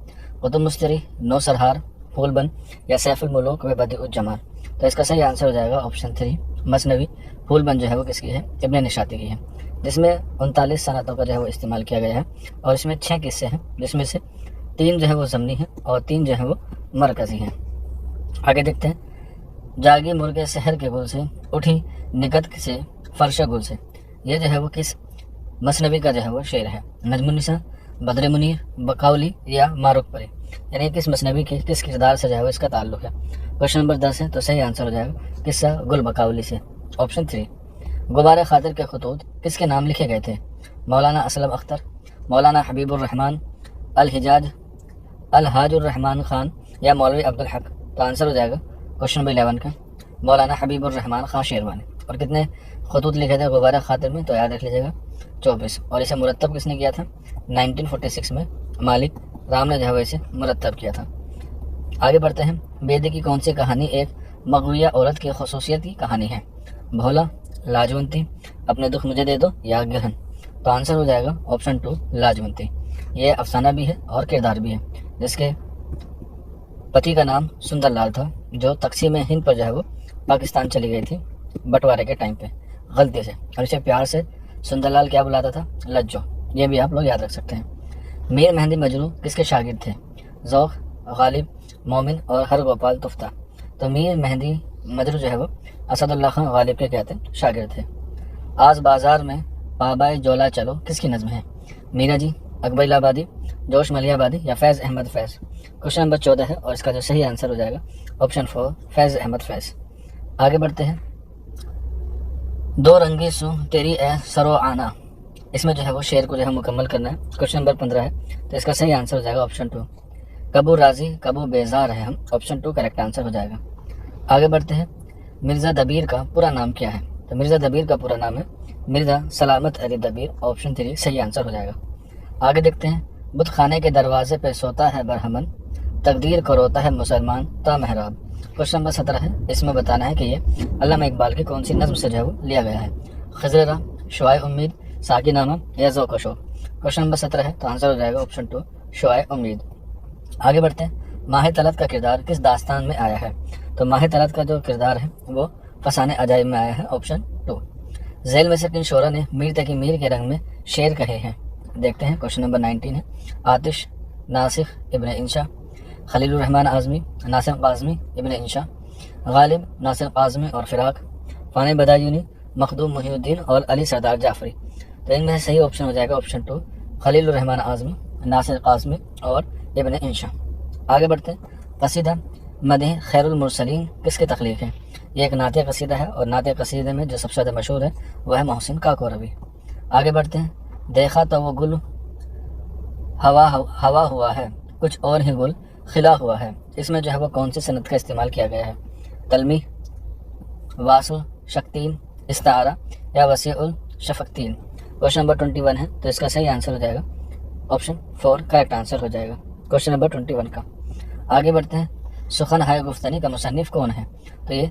S1: قطب مستری، نو سرہار، پھول بند یا سیف الملوک و بدیع الجمال؟ تو اس کا صحیح آنسر ہو جائے گا آپشن 3 مثنوی پھول بند جو ہے وہ کس کی ہے؟ ابن نشاطی کی ہے، جس میں 39 صنعتوں کا جو ہے وہ استعمال کیا گیا ہے، اور اس میں 6 قصے ہیں، جس میں سے 3 جو ہے وہ ضمنی ہیں اور 3 جو ہے وہ مرکزی ہیں۔ آگے دیکھتے ہیں۔ جاگی مرغ سحر کے گل سے، اٹھی نگت سے فرش گل سے، یہ جو ہے وہ کس مثنوی کا جو ہے وہ شعر ہے؟ نجم النساء، بدر منیر، بقاولی یا ماروک پری؟ یعنی کس مثنوی کے کس کردار سے جو ہے وہ اس کا تعلق ہے؟ کوشچن نمبر 10 ہے، تو صحیح آنسر ہو جائے گا قصہ گل بقاولی سے، آپشن 3۔ غبار خاطر کے خطوط کس کے نام لکھے گئے تھے؟ مولانا اسلم اختر، مولانا حبیب الرحمن، الحاج الرحمن خان یا مولوی عبدالحق؟ تو آنسر ہو جائے گا کوشچن نمبر 11 کا مولانا حبیب الرحمن خان شیروانی۔ اور کتنے خطوط لکھے تھے غبار خاطر میں؟ تو یاد رکھ لیجیے گا 24، اور اسے مرتب کس نے کیا تھا؟ 1946 میں مالک رام نے جو ہے اسے مرتب کیا تھا۔ آگے بڑھتے ہیں۔ بیدی کی کون سی کہانی ایک مغویہ عورت کی خصوصیت کی کہانی ہے؟ بھولا، لاجونتی، اپنے دکھ مجھے دے دو یا گرہن؟ تو آنسر ہو جائے گا آپشن 2 لاجونتی۔ یہ افسانہ بھی ہے اور کردار بھی ہے، جس کے پتی کا نام سندر لال تھا، جو تقسیم ہند پر جو ہے وہ پاکستان چلی گئی تھی بٹوارے کے ٹائم پہ غلطی سے، اور اسے پیار سے سندر لال کیا بلاتا تھا؟ لجو۔ یہ بھی آپ لوگ یاد رکھ سکتے ہیں۔ میر مہندی مجروح کس کے شاگرد تھے؟ ذوق، غالب، مومن اور ہر گوپال تفتہ؟ تو میر مہندی مجروح جو ہے وہ اسد اللہ خان غالب کے کہتے ہیں شاگرد تھے۔ آج بازار میں پابائے جولا چلو کس کی نظم ہے؟ میرا جی، اکبر آبادی، جوش ملیح آبادی یا فیض احمد فیض؟ کوشچن نمبر 14 ہے، اور اس کا جو صحیح آنسر ہو جائے گا آپشن 4 فیض احمد فیض۔ آگے بڑھتے ہیں۔ دو رنگی سو تیری اے سرو آنا، اس میں جو ہے وہ شعر کو جو ہے مکمل کرنا ہے۔ کوشچن نمبر 15 ہے، تو اس کا صحیح آنسر ہو جائے گا آپشن 2 کبو راضی کبو بیزار ہے ہم، آپشن 2 کریکٹ آنسر ہو جائے گا۔ آگے بڑھتے ہیں۔ مرزا دبیر کا پورا نام کیا ہے؟ تو مرزا دبیر کا پورا نام ہے مرزا سلامت علی دبیر، آپشن 3 صحیح آنسر ہو جائے گا۔ آگے دیکھتے ہیں، بت خانے کے دروازے پہ سوتا ہے برہمن، تقدیر کو روتا ہے مسلمان تا محراب۔ کوشچن نمبر 17 ہے، اس میں بتانا ہے کہ یہ علامہ اقبال کی کون سی نظم سے جو ہے وہ لیا گیا ہے، خضر راہ، شعاع امید، ساقی نامہ یا ذوق و شوق۔ کوشچن نمبر 17 ہے تو آنسر ہو جائے گا آپشن 2 شعاع امید۔ آگے بڑھتے ہیں، ماہ طلعت کا کردار کس داستان میں آیا ہے؟ تو ماہ طلعت کا جو کردار ہے وہ فسانہ عجائب میں آیا ہے، آپشن 2۔ ذیل میں سے کن شعراء نے میر تقی میر کے رنگ میں شعر کہے ہیں؟ دیکھتے ہیں، کوشچن نمبر 19 ہے، آتش، ناسخ ابن انشا، خلیل الرحمن اعظمی، ناصر قاظمی ابن انشا، غالب، ناصر قاظمی اور فراق، فانی بدایونی، مخدوم محی الدین اور علی سردار جعفری۔ تو ان میں سے صحیح آپشن ہو جائے گا آپشن 2 خلیل الرحمن اعظمی، ناصر قاظمی اور ابن انشا۔ آگے بڑھتے ہیں، قصیدہ مدح خیر المرسلین کس کی تخلیق ہے؟ یہ ایک نعت قصیدہ ہے، اور نعت قصیدے میں جو سب سے زیادہ مشہور ہے وہ ہے محسن کاکوروی۔ آگے بڑھتے ہیں، دیکھا تو وہ گل ہوا ہوا ہے، کچھ اور ہی گل خلا ہوا ہے، اس میں جو ہے وہ کون سی صنعت کا استعمال کیا گیا ہے؟ تلمی، واسو، شکتین، استعارہ یا وسیع الشفقتین۔ کوشچن نمبر 21 ہے تو اس کا صحیح آنسر ہو جائے گا آپشن 4 کریکٹ آنسر ہو جائے گا کوشچن نمبر 21 کا۔ آگے بڑھتے ہیں، سخن ہائے گفتنی کا مصنف کون ہے؟ تو یہ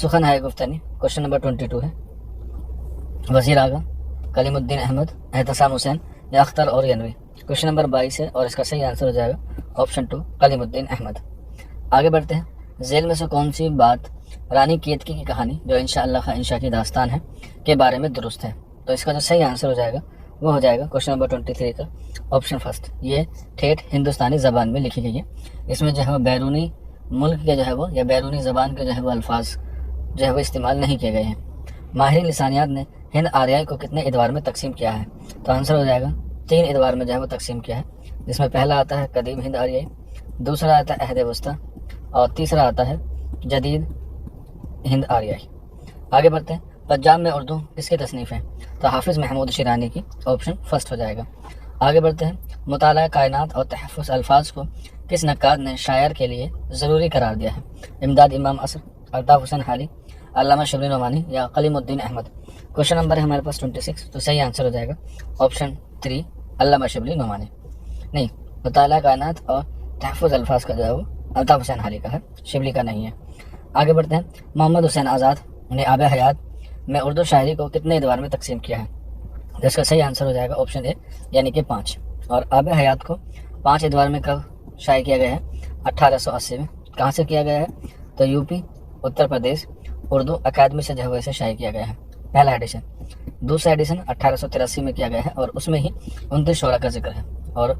S1: سخن ہائے گفتنی کوشچن نمبر 22 ہے، وزیر اعلیٰ، کلیم الدین احمد، احتسام حسین یا اختر اور ینوی۔ کوشچن نمبر 22 ہے اور اس کا صحیح آنسر ہو جائے گا آپشن 2 کلیم الدین احمد۔ آگے بڑھتے ہیں، ذیل میں سے کون سی بات رانی کیتکی کی کہانی جو انشاءاللہ خواہ انشاء کی داستان ہے کے بارے میں درست ہے؟ تو اس کا جو صحیح آنسر ہو جائے گا وہ ہو جائے گا کوشچن نمبر 23 کا آپشن فرسٹ۔ یہ ٹھیٹھ ہندوستانی زبان میں لکھی گئی ہے، اس میں جو ہے وہ بیرونی ملک کے جو ہے وہ یا بیرونی زبان کے جو ہے وہ الفاظ جو ہے وہ استعمال نہیں کیے گئے ہیں۔ ماہرین لسانیات نے ہند آریائی کو کتنے ادوار میں تقسیم کیا ہے؟ تو آنسر ہو جائے گا 3 ادوار میں جو ہے وہ تقسیم کیا ہے، جس میں پہلا آتا ہے قدیم ہند آریائی، دوسرا آتا ہے عہد وسطیٰ اور تیسرا آتا ہے جدید ہند آریائی۔ آگے بڑھتے ہیں، پنجاب میں اردو کس کی تصنیف ہے؟ تو حافظ محمود شیرانی کی، آپشن فرسٹ ہو جائے گا۔ آگے بڑھتے ہیں، مطالعہ کائنات اور تحفظ الفاظ کو کس نقاد نے شاعر کے لیے ضروری قرار دیا ہے؟ امداد امام اصر، الطاف حسین حالی، علامہ شبلی نعمانی یا کلیم الدین احمد۔ کوشچن نمبر ہے ہمارے پاس 26، تو صحیح آنسر ہو جائے گا آپشن 3 علامہ شبلی نعمانی۔ نہیں، مطالعہ کائنات اور تحفظ الفاظ کا جو ہے وہ الطاف حسین حالی کا ہے، شبلی کا نہیں ہے۔ آگے بڑھتے ہیں، محمد حسین آزاد نے آب حیات میں اردو شاعری کو کتنے ادوار میں تقسیم کیا ہے؟ جس کا صحیح آنسر ہو جائے گا آپشن اے یعنی کہ 5۔ اور آب حیات کو 5 ادوار میں کب شائع کیا گیا ہے؟ 1880 میں۔ کہاں سے کیا گیا ہے؟ تو U P, Uttar Pradesh Urdu academy سے جو ہے وہ اسے شائع کیا گیا ہے، پہلا ایڈیشن۔ دوسرا ایڈیشن 1883 میں کیا گیا ہے اور اس میں ہی 29 شعراء کا ذکر ہے، اور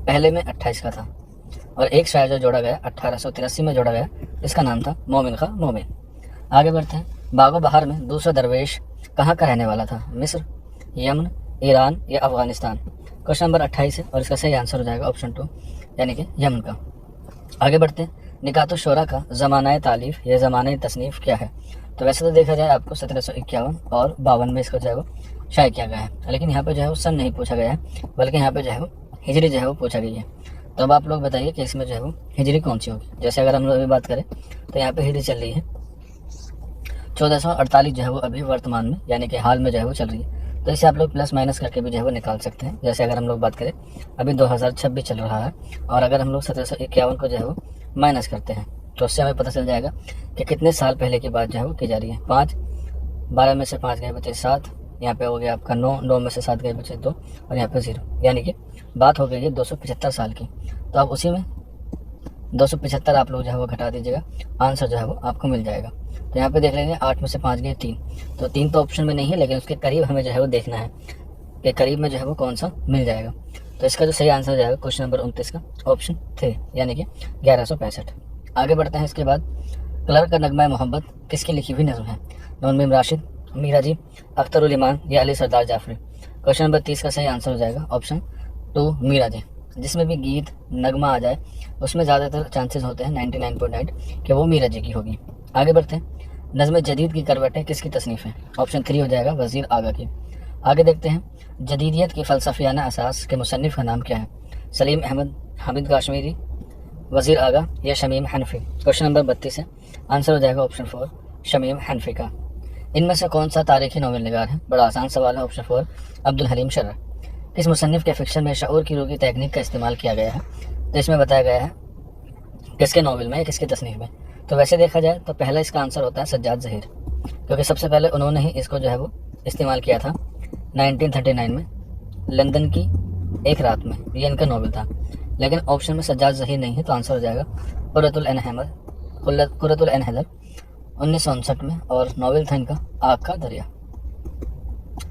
S1: پہلے میں 28 کا تھا۔ اور ایک شاعر جو جوڑا گیا 1883 میں جوڑا گیا، اس کا نام تھا مومن خاں مومن۔ آگے بڑھتے ہیں، باغ و بہار میں دوسرا درویش کہاں کا رہنے والا تھا؟ مصر، یمن، ایران یا افغانستان۔ کوشچن نمبر 28 ہے اور اس کا صحیح آنسر ہو جائے گا آپشن 2 یعنی کہ یمن کا۔ آگے بڑھتے ہیں، نکات الشعراء کا زمانہ تالیف یا زمانہ تصنیف کیا ہے؟ تو ویسے تو دیکھا جائے آپ کو 1751 اور 52 میں اس کو جو ہے وہ شائع کیا گیا ہے، لیکن یہاں پہ جو ہے وہ سن نہیں پوچھا گیا ہے، بلکہ یہاں پہ جو ہے وہ ہجری جو ہے وہ پوچھا گئی ہے۔ تو اب آپ لوگ بتائیے کہ اس میں جو ہے وہ ہجری کون سی ہوگی؟ جیسے اگر ہم لوگ ابھی بات کریں تو یہاں پہ ہجری چل رہی ہے 1448 جو ہے وہ ابھی ورتمان میں یعنی کہ حال میں جو ہے وہ چل رہی ہے، تو اسے آپ لوگ پلس مائنس کر کے بھی جو ہے وہ نکال سکتے ہیں۔ جیسے اگر ہم لوگ بات کریں ابھی 2026 چل رہا ہے، اور اگر ہم لوگ 1751 کو جو ہے وہ مائنس کرتے ہیں تو اس سے ہمیں پتہ چل جائے گا کہ کتنے سال پہلے کی بات جو ہے وہ کی جا رہی ہے۔ 5، 12 میں سے 5 گئے بچے 7، یہاں پہ ہو گیا آپ کا 9، 9 میں سے 7 گئے بچے 2 اور یہاں پہ 0، یعنی کہ بات ہو گئی ہے 275 سال کی۔ تو آپ اسی میں 275 آپ لوگ جو ہے وہ گھٹا دیجیے گا، آنسر جو ہے وہ آپ کو مل جائے گا۔ تو یہاں پہ دیکھ لیں گے 8 میں سے 5 گئے 3، تو 3 تو آپشن میں نہیں ہے، لیکن اس کے قریب ہمیں جو ہے وہ دیکھنا ہے کہ قریب میں جو ہے وہ کون سا مل جائے گا۔ تو اس کا جو صحیح آنسر ہو جائے گا کوشچن نمبر 29 کا آپشن 3 یعنی کہ 1165۔ آگے بڑھتے ہیں، اس کے بعد کلرک کا نغمہ محبت کس کی لکھی ہوئی نظم ہے؟ نون میم راشد، میرا جی، اختر الایمان یا علی سردار جعفری۔ کوشچن نمبر 30 کا صحیح آنسر ہو جائے گا آپشن 2 میرا جی۔ جس میں بھی گیت نغمہ آ جائے اس میں زیادہ تر چانسز ہوتے ہیں 99.9 کہ وہ میرا جی کی ہوگی۔ آگے بڑھتے ہیں، نظم جدید کی کروٹیں کس کی تصنیف ہے؟ آپشن 3 ہو جائے گا وزیر آغا کی۔ آگے دیکھتے ہیں، جدیدیت کی فلسفیانہ اساس کے مصنف کا نام کیا ہے؟ سلیم احمد، حامد کاشمیری، وزیر آغا یا شمیم حنفی۔ کوشچن نمبر 32 ہے، آنسر ہو جائے گا آپشن 4 شمیم حنفی کا۔ ان میں سے کون سا تاریخی ناول نگار ہے؟ بڑا آسان سوال ہے، آپشن 4 عبدالحلیم شرر۔ کس مصنف کے فکشن میں شعور کی روح کی تکنیک کا استعمال کیا گیا ہے؟ تو اس میں بتایا گیا ہے کس کے ناول میں یا کس کی تصنیف میں؟ تو ویسے دیکھا جائے تو پہلا اس کا آنسر ہوتا ہے سجاد ظہیر، کیونکہ سب سے پہلے انہوں نے ہی اس کو جو ہے وہ استعمال کیا تھا 1939 میں لندن کی ایک رات میں، یہ ان کا ناول تھا۔ لیکن آپشن میں سجاد ظہیر نہیں ہے، تو آنسر ہو جائے گا قرۃ العین حیدر 1959 میں، اور ناول تھا ان کا آگ کا دریا۔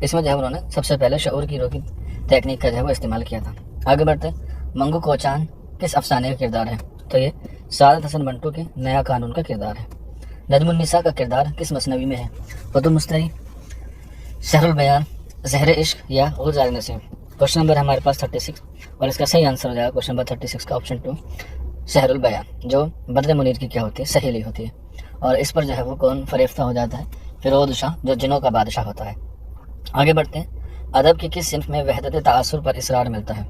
S1: اس میں جو ہے انہوں نے سب سے پہلے شعور کی روح کی تکنیک کا جو ہے وہ استعمال کیا تھا۔ آگے بڑھتے ہیں، منگو کوچان کس افسانے کا کردار ہے؟ تو یہ سعادت حسن منٹو کے نیا قانون کا کردار ہے۔ نجم النساء کا کردار کس مثنوی میں ہے؟ قطب مستری، شہر البیان، زہر عشق یا غلزار نسیم؟ کوشچن نمبر ہمارے پاس 36، اور اس کا صحیح آنسر ہو جائے گا کوشچن نمبر 36 کا آپشن 2 شہر البیان، جو بدر منیر کی کیا ہوتی ہے؟ سہیلی ہوتی ہے، اور اس پر جو ہے وہ کون فریفتہ ہو جاتا ہے؟ فیروز شاہ، جو جنوں کا بادشاہ ہوتا ہے۔ آگے بڑھتے ہیں، ادب کی کس صنف میں وحدت تاثر پر اصرار ملتا ہے؟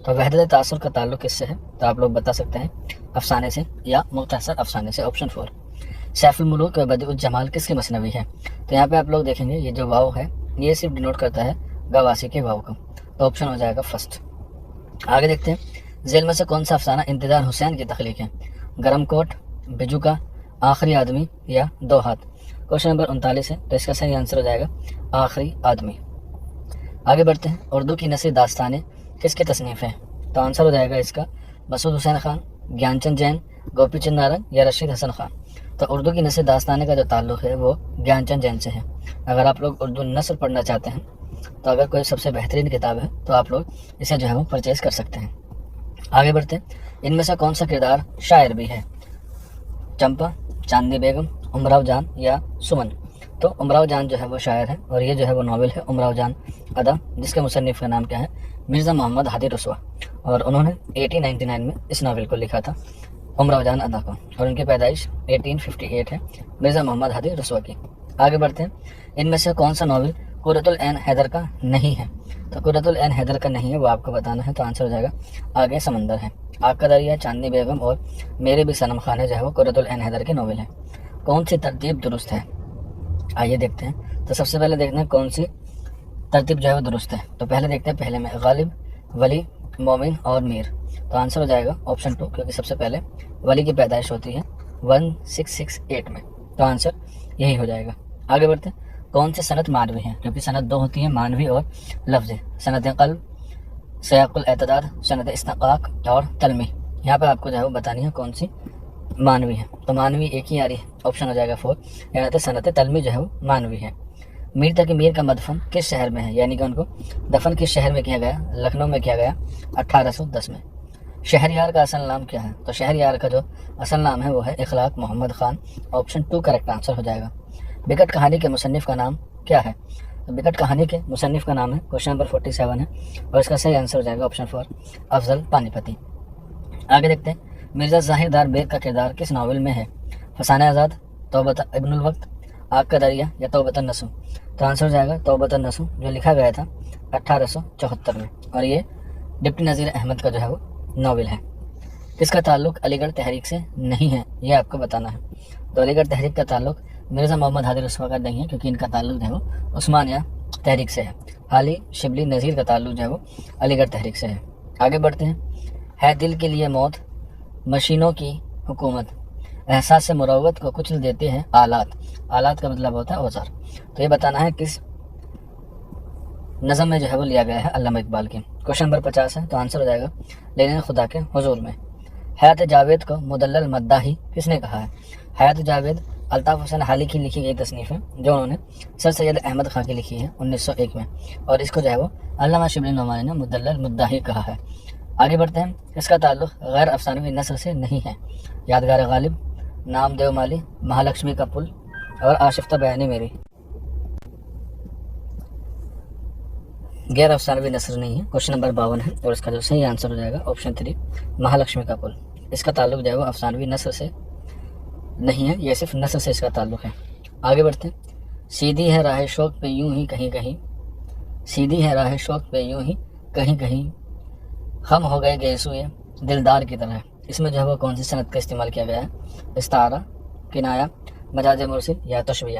S1: تو وحدت تاثر کا تعلق کس سے ہے؟ تو آپ لوگ بتا سکتے ہیں افسانے سے یا مختصر افسانے سے، آپشن 4 سیف الملوک و بدیع الجمال کس کی مصنوی ہے؟ تو یہاں پہ آپ لوگ دیکھیں گے یہ جو واو ہے یہ صرف ڈینوٹ کرتا ہے گواسی کے واو کو، تو آپشن ہو جائے گا فرسٹ۔ آگے دیکھتے ہیں، ذیل میں سے کون سا افسانہ انتظار حسین کی تخلیق ہے؟ گرم کوٹ، بجو کا، آخری آدمی یا دو ہاتھ؟ کوشچن نمبر 39 ہے، تو اس کا صحیح آنسر ہو جائے گا آخری آدمی۔ آگے بڑھتے ہیں، اردو کی نثری داستانیں کس کی تصنیف ہیں؟ تو آنسر ہو جائے گا اس کا مسعود حسین خان، گیان چند جین، گوپی چند نارنگ یا رشید حسن خان؟ تو اردو کی نثری داستانیں کا جو تعلق ہے وہ گیان چند جین سے ہے۔ اگر آپ لوگ اردو نثر پڑھنا چاہتے ہیں تو اگر کوئی سب سے بہترین کتاب ہے تو آپ لوگ اسے جو ہے وہ پرچیز کر سکتے ہیں۔ آگے بڑھتے ہیں، ان میں سے کون سا کردار شاعر بھی ہے؟ چمپا، چاندنی بیگم، امراؤ جان یا سمن؟ تو امراؤ جان جو ہے وہ شاعر ہے، اور یہ جو ہے وہ ناول ہے امراؤ جان ادا، جس کے مصنف کا نام کیا ہے؟ مرزا محمد ہادی رسوا، اور انہوں نے 1899 میں اس ناول کو لکھا تھا امراؤ جان ادا کو، اور ان کی پیدائش 1858 ہے مرزا محمد ہادی رسوا کی۔ آگے بڑھتے ہیں، ان میں سے کون سا ناول قرۃ العین حیدر کا نہیں ہے؟ تو قرۃ العین حیدر کا نہیں ہے، وہ آپ کو بتانا ہے، تو آنسر ہو جائے گا آگے سمندر ہے۔ آگ کا دریا، چاندنی بیگم اور میرے بھی صنم خانے جو ہے وہ قرۃ العین حیدر کے ناول ہیں۔ کون سی ترتیب درست ہے؟ آئیے دیکھتے ہیں، تو سب سے پہلے دیکھتے ہیں کون سی ترتیب جو ہے وہ درست ہے۔ تو پہلے دیکھتے ہیں، پہلے میں غالب، ولی، مومن اور میر، تو آنسر ہو جائے گا آپشن 2، کیونکہ سب سے پہلے ولی کی پیدائش ہوتی ہے 1668 میں، تو آنسر یہی ہو جائے گا۔ آگے بڑھتے ہیں، کون سی صنعت مانوی ہے؟ کیونکہ صنعت دو ہوتی ہیں، مانوی اور لفظی، صنعت قلب، سیاق الاعتداد، صنعت استحقاق اور تلمی۔ یہاں پہ آپ کو جو ہے وہ بتانی ہے کون سی مانوی ہے، تو مانوی ایک ہی آ رہی ہے، آپشن ہو جائے گا 4، یعنی صنعت تلمی جو ہے وہ مانوی ہے۔ میر تقی میر کا مدفن کس شہر میں ہے؟ یعنی کہ ان کو دفن کس شہر میں کیا گیا؟ لکھنؤ میں کیا گیا 1810 میں۔ شہریار کا اصل نام کیا ہے؟ تو شہریار کا جو اصل نام ہے وہ ہے اخلاق Muhammad Khan, option 2 correct answer ہو جائے گا۔ بکٹ کہانی کے مصنف کا نام کیا ہے؟ تو بکٹ کہانی کے مصنف کا نام ہے، کوشچن نمبر 47 ہے، اور اس کا صحیح آنسر ہو جائے گا آپشن 4 افضل پانی پتی۔ آگے دیکھتے ہیں، مرزا ظاہر دار بیگ کا کردار کس ناول میں ہے؟ فسانہ آزاد، توبۃ ابن الوقت، آگ کا دریا یا توبۃ النسو؟ تو آنسر ہو جائے گا توبۃ النسو، جو لکھا گیا تھا 1874 میں، اور یہ ڈپٹی نذیر احمد کا جو ہے وہ ناول ہے۔ اس کا تعلق علی گڑھ تحریک سے نہیں ہے، یہ آپ کو بتانا ہے۔ تو علی گڑھ تحریک کا تعلق مرزا محمد ہادی رسوا کا نہیں ہے، کیونکہ ان کا تعلق جو ہے وہ عثمانیہ تحریک سے ہے۔ حالی شبلی نذیر کا تعلق جو ہے وہ علی گڑھ تحریک سے ہے۔ آگے بڑھتے ہیں، ہے دل کے لیے موت، مشینوں کی حکومت، احساس سے مروت کو کچل دیتے ہیں آلات، آلات کا مطلب ہوتا ہے اوزار، تو یہ بتانا ہے کس نظم میں جو ہے وہ لیا گیا ہے علامہ اقبال کی۔ کوشچن نمبر 50 ہے، تو آنسر ہو جائے گا لیلین خدا کے حضور میں۔ حیات جاوید کو مدلل مداحی کس نے کہا ہے؟ حیات جاوید الطاف حسین حالی کی لکھی گئی تصنیف ہے، جو انہوں نے سر سید احمد خان کی لکھی ہے 1901 میں، اور اس کو جو ہے وہ علامہ شبلی نعمانی نے مدلل مداحی کہا ہے۔ آگے بڑھتے ہیں، اس کا تعلق غیر افسانوی نثر سے نہیں ہے۔ یادگار غالب، نام دیو مالی، مہالکشمی کا پل اور آشفتہ بیانی میری غیر افسانوی نثر نہیں ہے، کوشچن نمبر 52 ہے، اور اس کا جو صحیح آنسر ہو جائے گا آپشن 3 مہالکشمی کا پل۔ اس کا تعلق جو ہے وہ افسانوی نثر سے نہیں ہے، یہ صرف نثر سے اس کا تعلق ہے۔ آگے بڑھتے ہیں، سیدھی ہے راہ شوق پہ یوں ہی کہیں کہیں، سیدھی ہے راہ شوق پہ یوں ہی کہیں کہیں، ہم ہو گئے گیسوئے دلدار کی طرح، اس میں جو ہے وہ کون سی صنعت کا استعمال کیا گیا ہے؟ استعارہ، کنایا، مجاز مرسل یا تشبیہ؟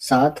S1: 7,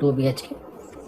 S1: 2BHK।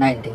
S1: 19,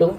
S1: 2,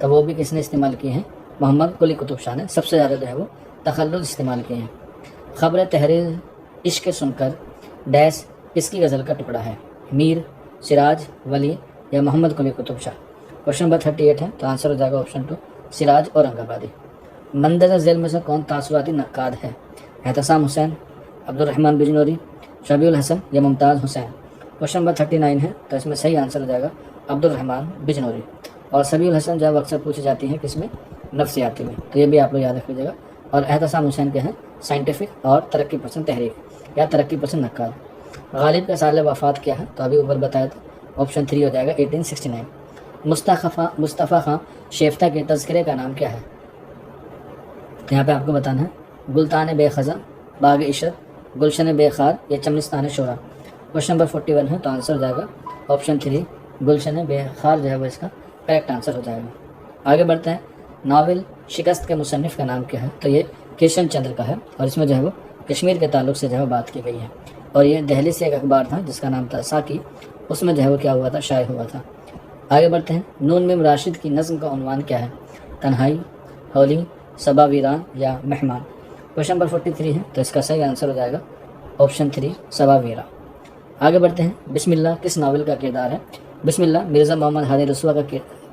S1: تو وہ بھی کس نے استعمال کی ہیں؟ محمد قلی قطب شاہ نے سب سے زیادہ جو ہے وہ تخلص استعمال کیے ہیں۔ خبر تحریر عشق سن کر ڈیس کس کی غزل کا ٹکڑا ہے؟ میر، سراج، ولی یا محمد قلی قطب شاہ؟ کوشچن نمبر 38 ہے، تو آنسر ہو جائے گا آپشن 2 سراج اورنگ آبادی۔ مندرجہ ذیل میں سے کون تاثراتی نقاد ہے؟ احتسام حسین، عبدالرحمن بجنوری، شبیع الحسن یا ممتاز حسین؟ کوشچن نمبر 39 ہے، تو اس میں صحیح آنسر ہو جائے گا عبدالرحمن بجنوری۔ اور شبیع الحسن جو ہے اکثر پوچھی جاتی ہیں کس میں؟ نفسیاتی میں، تو یہ بھی آپ لوگ یاد رکھ لیجیے گا۔ اور احتسام حسین کے ہیں سائنٹیفک اور ترقی پسند تحریک یا ترقی پسند نقاد۔ غالب کا سال وفات کیا ہے؟ تو ابھی اوپر بتایا تھا، آپشن 3 ہو جائے گا 1869۔ مصطفیٰ خان شیفتہ کے تذکرے کا نام کیا ہے؟ یہاں پہ آپ کو بتانا ہے گلتان بے خزاں، باغ عشرت، گلشن بے خار یا چمنستان شورا؟ کوشچن نمبر 41 ہے، تو آنسر ہو جائے گا آپشن 3 گلشن بے خار جو ہے وہ اس کا کریکٹ آنسر ہو جائے گا۔ آگے بڑھتے ہیں، ناول شکست کے مصنف کا نام کیا ہے؟ تو یہ کرشن چندر کا ہے، اور اس میں جو ہے وہ کشمیر کے تعلق سے جو ہے بات کی گئی ہے، اور یہ دہلی سے ایک اخبار تھا جس کا نام تھا ساکی، اس میں جو ہے وہ کیا ہوا تھا؟ شائع ہوا تھا۔ آگے بڑھتے ہیں، نون میم راشد کی نظم کا عنوان کیا ہے؟ تنہائی، ہولی، صبا ویران یا مہمان؟ کوشچن نمبر 43 ہے، تو اس کا صحیح آنسر ہو جائے گا آپشن 3 صبا ویران۔ آگے بڑھتے ہیں، بسم اللہ کس ناول کا کردار ہے؟ بسم اللہ مرزا محمد ہادی رسوا کا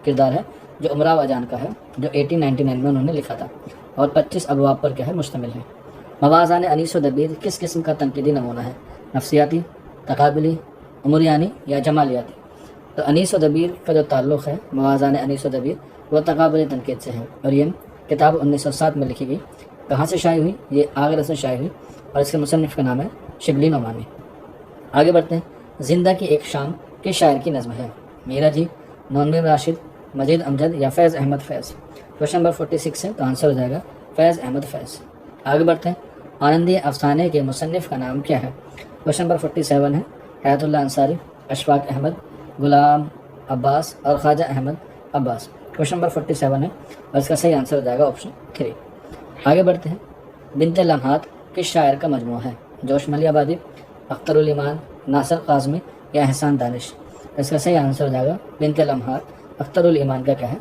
S1: کردار ہے، جو امراؤ اجان کا ہے، جو 1899 میں انہوں نے لکھا تھا، اور 25 ابواب پر کیا ہے؟ مشتمل ہے۔ موازان انیس و دبیر کس قسم کا تنقیدی نمونہ ہے؟ نفسیاتی، تقابلی، عمریانی یا جمالیاتی؟ تو انیس و دبیر کا جو تعلق ہے موازان انیس و دبیر وہ تقابلی تنقید سے ہے، اور یہ کتاب 1907 میں لکھی گئی۔ کہاں سے شائع ہوئی؟ یہ آگرہ سے شائع ہوئی، اور اس کے مصنف کا نام ہے شبلی نعمانی۔ آگے بڑھتے ہیں، زندہ کی ایک شام کس شاعر کی نظم ہے؟ میرا جی، نون میم راشد، مجید امجد یا فیض احمد فیض؟ کوشچن نمبر 46 ہے، تو آنسر ہو جائے گا فیض احمد فیض۔ آگے بڑھتے ہیں، آنندی افسانے کے مصنف کا نام کیا ہے؟ کوشچن نمبر 47 ہے، حیات اللہ انصاری، اشفاق احمد، غلام عباس اور خواجہ احمد عباس؟ کوشچن نمبر 47 ہے، اور اس کا صحیح آنسر ہو جائے گا آپشن 3۔ آگے بڑھتے ہیں، بنت لمحات کس شاعر کا مجموعہ ہے؟ جوش ملی آبادی، اختر الایمان، ناصر قاظمی یا احسان دانش؟ اس کا صحیح آنسر ہو جائے گا بنت لمحات اختر الایمان کا کیا ہے؟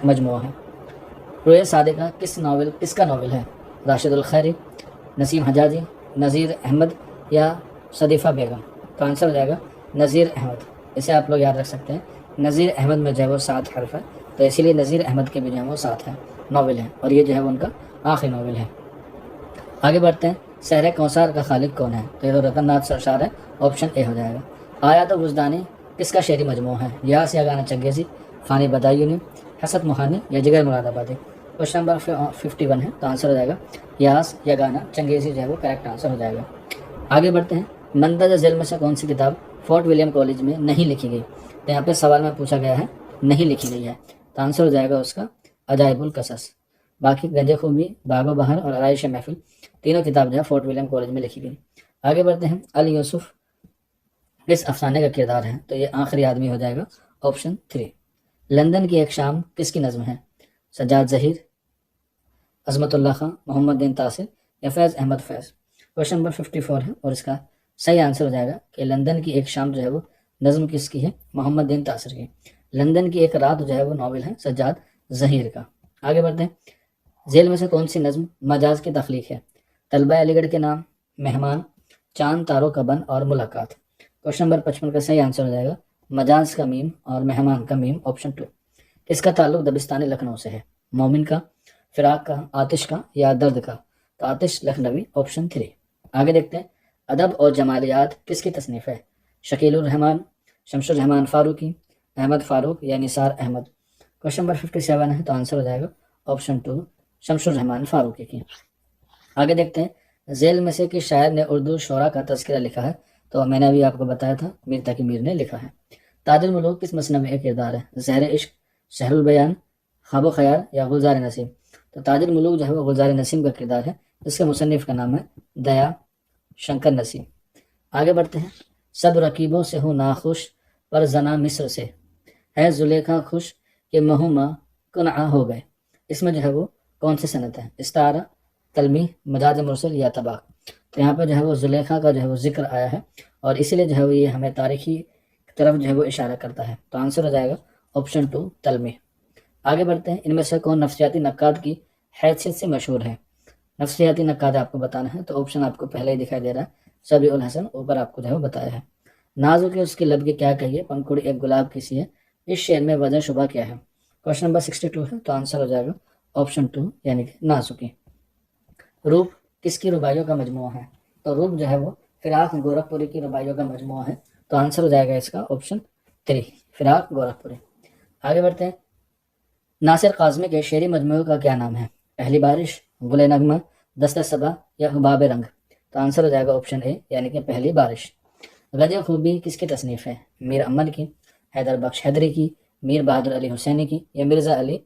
S1: مجموعہ ہے۔ روئے صادقہ کس کا ناول ہے؟ راشد الخیری، نسیم حجازی، نذیر احمد یا صدیفہ بیگم؟ تو آنسر ہو جائے گا نذیر احمد۔ اسے آپ لوگ یاد رکھ سکتے ہیں، نذیر احمد میں جو ہے وہ 7 حرف ہے، تو اسی لیے نذیر احمد کے بھی جو ہے وہ 7 ناول ہیں، اور یہ جو ہے وہ ان کا آخری ناول ہے۔ آگے بڑھتے ہیں، سحر کوثر کا خالق کون ہے؟ تو یہ تو رتن ناتھ سرشار ہے، آپشن اے ہو جائے گا۔ آیات وجدانی کس کا شعری مجموعہ ہے؟ یاس یا گانا چنگیزی، فانی بدایونی، حسد موہانی یا جگر مراد آبادی؟ کوشچن نمبر 51 ہے، تو آنسر ہو جائے گا یاس یا گانا چنگیزی جو ہے وہ کریکٹ آنسر ہو جائے گا۔ آگے بڑھتے ہیں، مندرجہ ذیل میں سے کون سی کتاب فورٹ ولیم کالج میں نہیں لکھی گئی؟ تو یہاں پہ سوال میں پوچھا گیا ہے نہیں لکھی گئی ہے، تو آنسر ہو جائے گا اس کا عجائب القصص۔ باقی گنج خوبی، باغ و بہار اور آرائش محفل تینوں کتاب جو ہے فورٹ ولیم کالج میں لکھی گئی۔ آگے بڑھتے ہیں، علی یوسف کس افسانے کا کردار ہے؟ تو یہ آخری آدمی ہو جائے گا آپشن 3۔ لندن کی ایک شام کس کی نظم ہے؟ سجاد ظہیر، عظمت اللہ خان، محمد دین تاثر یا فیض احمد فیض؟ کوشچن نمبر 54 ہے، اور اس کا صحیح آنسر ہو جائے گا کہ لندن کی ایک شام جو ہے وہ نظم کس کی ہے؟ محمد دین تاثر کی۔ لندن کی ایک رات جو ہے وہ ناول ہے سجاد ظہیر کا۔ آگے بڑھتے ہیں، ذیل میں سے کون سی نظم مجاز کی تخلیق ہے؟ طلبہ علی گڑھ کے نام، مہمان، چاند تاروں کا بن اور ملاقات؟ کوشچن نمبر 55 کا صحیح آنسر ہو جائے گا مجاز کا میم اور مہمان کا میم، آپشن 2۔ اس کا تعلق دبستان لکھنؤ سے ہے؟ مومن کا، فراق کا، آتش کا یا درد کا؟ تو آتش لکھنوی، آپشن 3۔ آگے دیکھتے ہیں، ادب اور جمالیات کس کی تصنیف ہے؟ شکیل الرحمان، شمس الرحمان فاروقی، احمد فاروق یا نثار احمد؟ کوشچن نمبر 57 ہے، تو آنسر ہو جائے گا آپشن 2 شمس الرحمان فاروقی کی۔ آگے دیکھتے ہیں، ذیل میں سے کس شاعر نے اردو شعراء کا تذکرہ لکھا ہے؟ تو میں نے ابھی آپ کو بتایا تھا میر تقی میر نے لکھا ہے۔ تاج الملوک کس مصنف میں کردار ہے؟ زہر عشق، شہر البیان، خواب و خیال یا گلزار نسیم؟ تو تاج الملوک جو ہے وہ گلزار نسیم کا کردار ہے، اس کے مصنف کا نام ہے دیا شنکر نسیم۔ آگے بڑھتے ہیں، سب رقیبوں سے ہوں ناخوش پر زنا مصر سے، ہے زلیخا خوش کہ مہما کنعا ہو گئے؟ اس میں جو ہے وہ کون سی صنعت ہے؟ استعارہ، تلمیح، مجاز مرسل یا طباق؟ تو یہاں پہ جو ہے وہ زلیخا کا جو ہے وہ ذکر آیا ہے، اور اسی لیے جو ہے وہ یہ ہمیں تاریخی طرف جو ہے وہ اشارہ کرتا ہے، تو آنسر ہو جائے گا آپشن 2 تلمیح۔ آگے بڑھتے ہیں، ان میں سے کون نفسیاتی نقاد کی حیثیت سے مشہور ہے؟ نفسیاتی نقاد آپ کو بتانا ہے، تو آپشن آپ کو پہلے ہی دکھائی دے رہا ہے، سبیع الحسن، اوپر آپ کو جو ہے وہ بتایا ہے۔ نازک ہے اس کی لب کی کیا کہیے، پنکھڑی ایک گلاب کی سی ہے، اس شعر میں وزن شبہ کیا ہے؟ کوشچن نمبر 62 ہے، تو آنسر ہو جائے گا آپشن 2 یعنی کہ نازکی۔ روپ کس کی رباعیوں کا مجموعہ ہے؟ تو روپ جو ہے وہ فراق گورکھپوری کی رباعیوں کا مجموعہ ہے، تو آنسر ہو جائے گا اس کا آپشن 3 فراق گورکھپوری۔ آگے بڑھتے ہیں، ناصر قاظمی کے شعری مجموعے کا کیا نام ہے؟ پہلی بارش، گل نغمہ، دستہ صبا یا حباب رنگ؟ تو آنسر ہو جائے گا آپشن اے یعنی کہ پہلی بارش۔ غدیر خوبی کس کی تصنیف ہے؟ میر امن کی، حیدر بخش حیدری کی، میر بہادر علی حسینی کی یا مرزا علی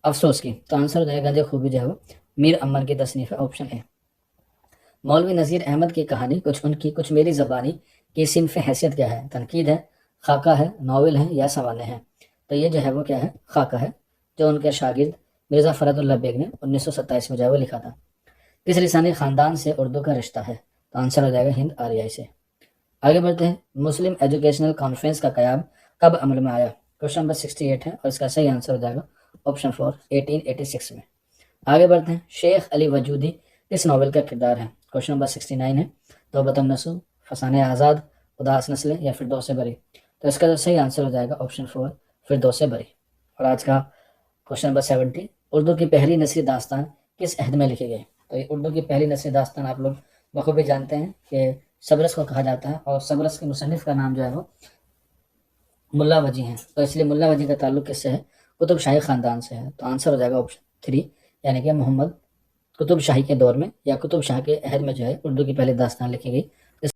S1: افسوس کی؟ تو آنسر ہو جائے گا غدیر خوبی جو ہے وہ میر امن کی تصنیف ہے، آپشن اے۔ مولوی نذیر احمد کی کہانی کچھ ان کی کچھ میری زبانی کی صنف حیثیت کیا ہے؟ تنقید ہے، خاکہ ہے، ناول ہے یا سوانح ہے؟ تو یہ جو ہے وہ کیا ہے؟ خاکہ ہے، جو ان کے شاگرد مرزا فرد اللہ بیگ نے 1927 میں جو ہے وہ لکھا تھا۔ کس لسانی خاندان سے اردو کا رشتہ ہے؟ تو آنسر ہو جائے گا ہند آریائی سے۔ آگے بڑھتے ہیں، مسلم ایجوکیشنل کانفرنس کا قیام کب عمل میں آیا؟ کوشچن نمبر 68 ہے اور اس کا صحیح آنسر ہو جائے گا آپشن 4 1886 میں۔ آگے بڑھتے ہیں، شیخ علی وجودی کس ناول کا کردار ہے؟ کوشچن نمبر 69 ہے، توبۃ النصوح، فسانہ آزاد، اداس نسلیں یا فردوس بری؟ تو اس کا جو صحیح آنسر ہو جائے گا آپشن 4 فردوس بری۔ اور آج کا کوشچن نمبر 70، اردو کی پہلی نثری داستان کس عہد میں لکھی گئی؟ تو یہ اردو کی پہلی نثری داستان آپ لوگ بخوبی جانتے ہیں کہ صبرس کو کہا جاتا ہے، اور صبرس کے مصنف کا نام جو ہے وہ ملا وجی ہیں، تو اس لیے ملا وجی کا تعلق کس سے ہے؟ قطب شاہی خاندان سے ہے، تو آنسر ہو جائے گا آپشن 3 یعنی کہ محمد قطب شاہی کے دور میں یا قطب شاہ کے عہد میں جو ہے اردو کی پہلی داستان لکھی گئی،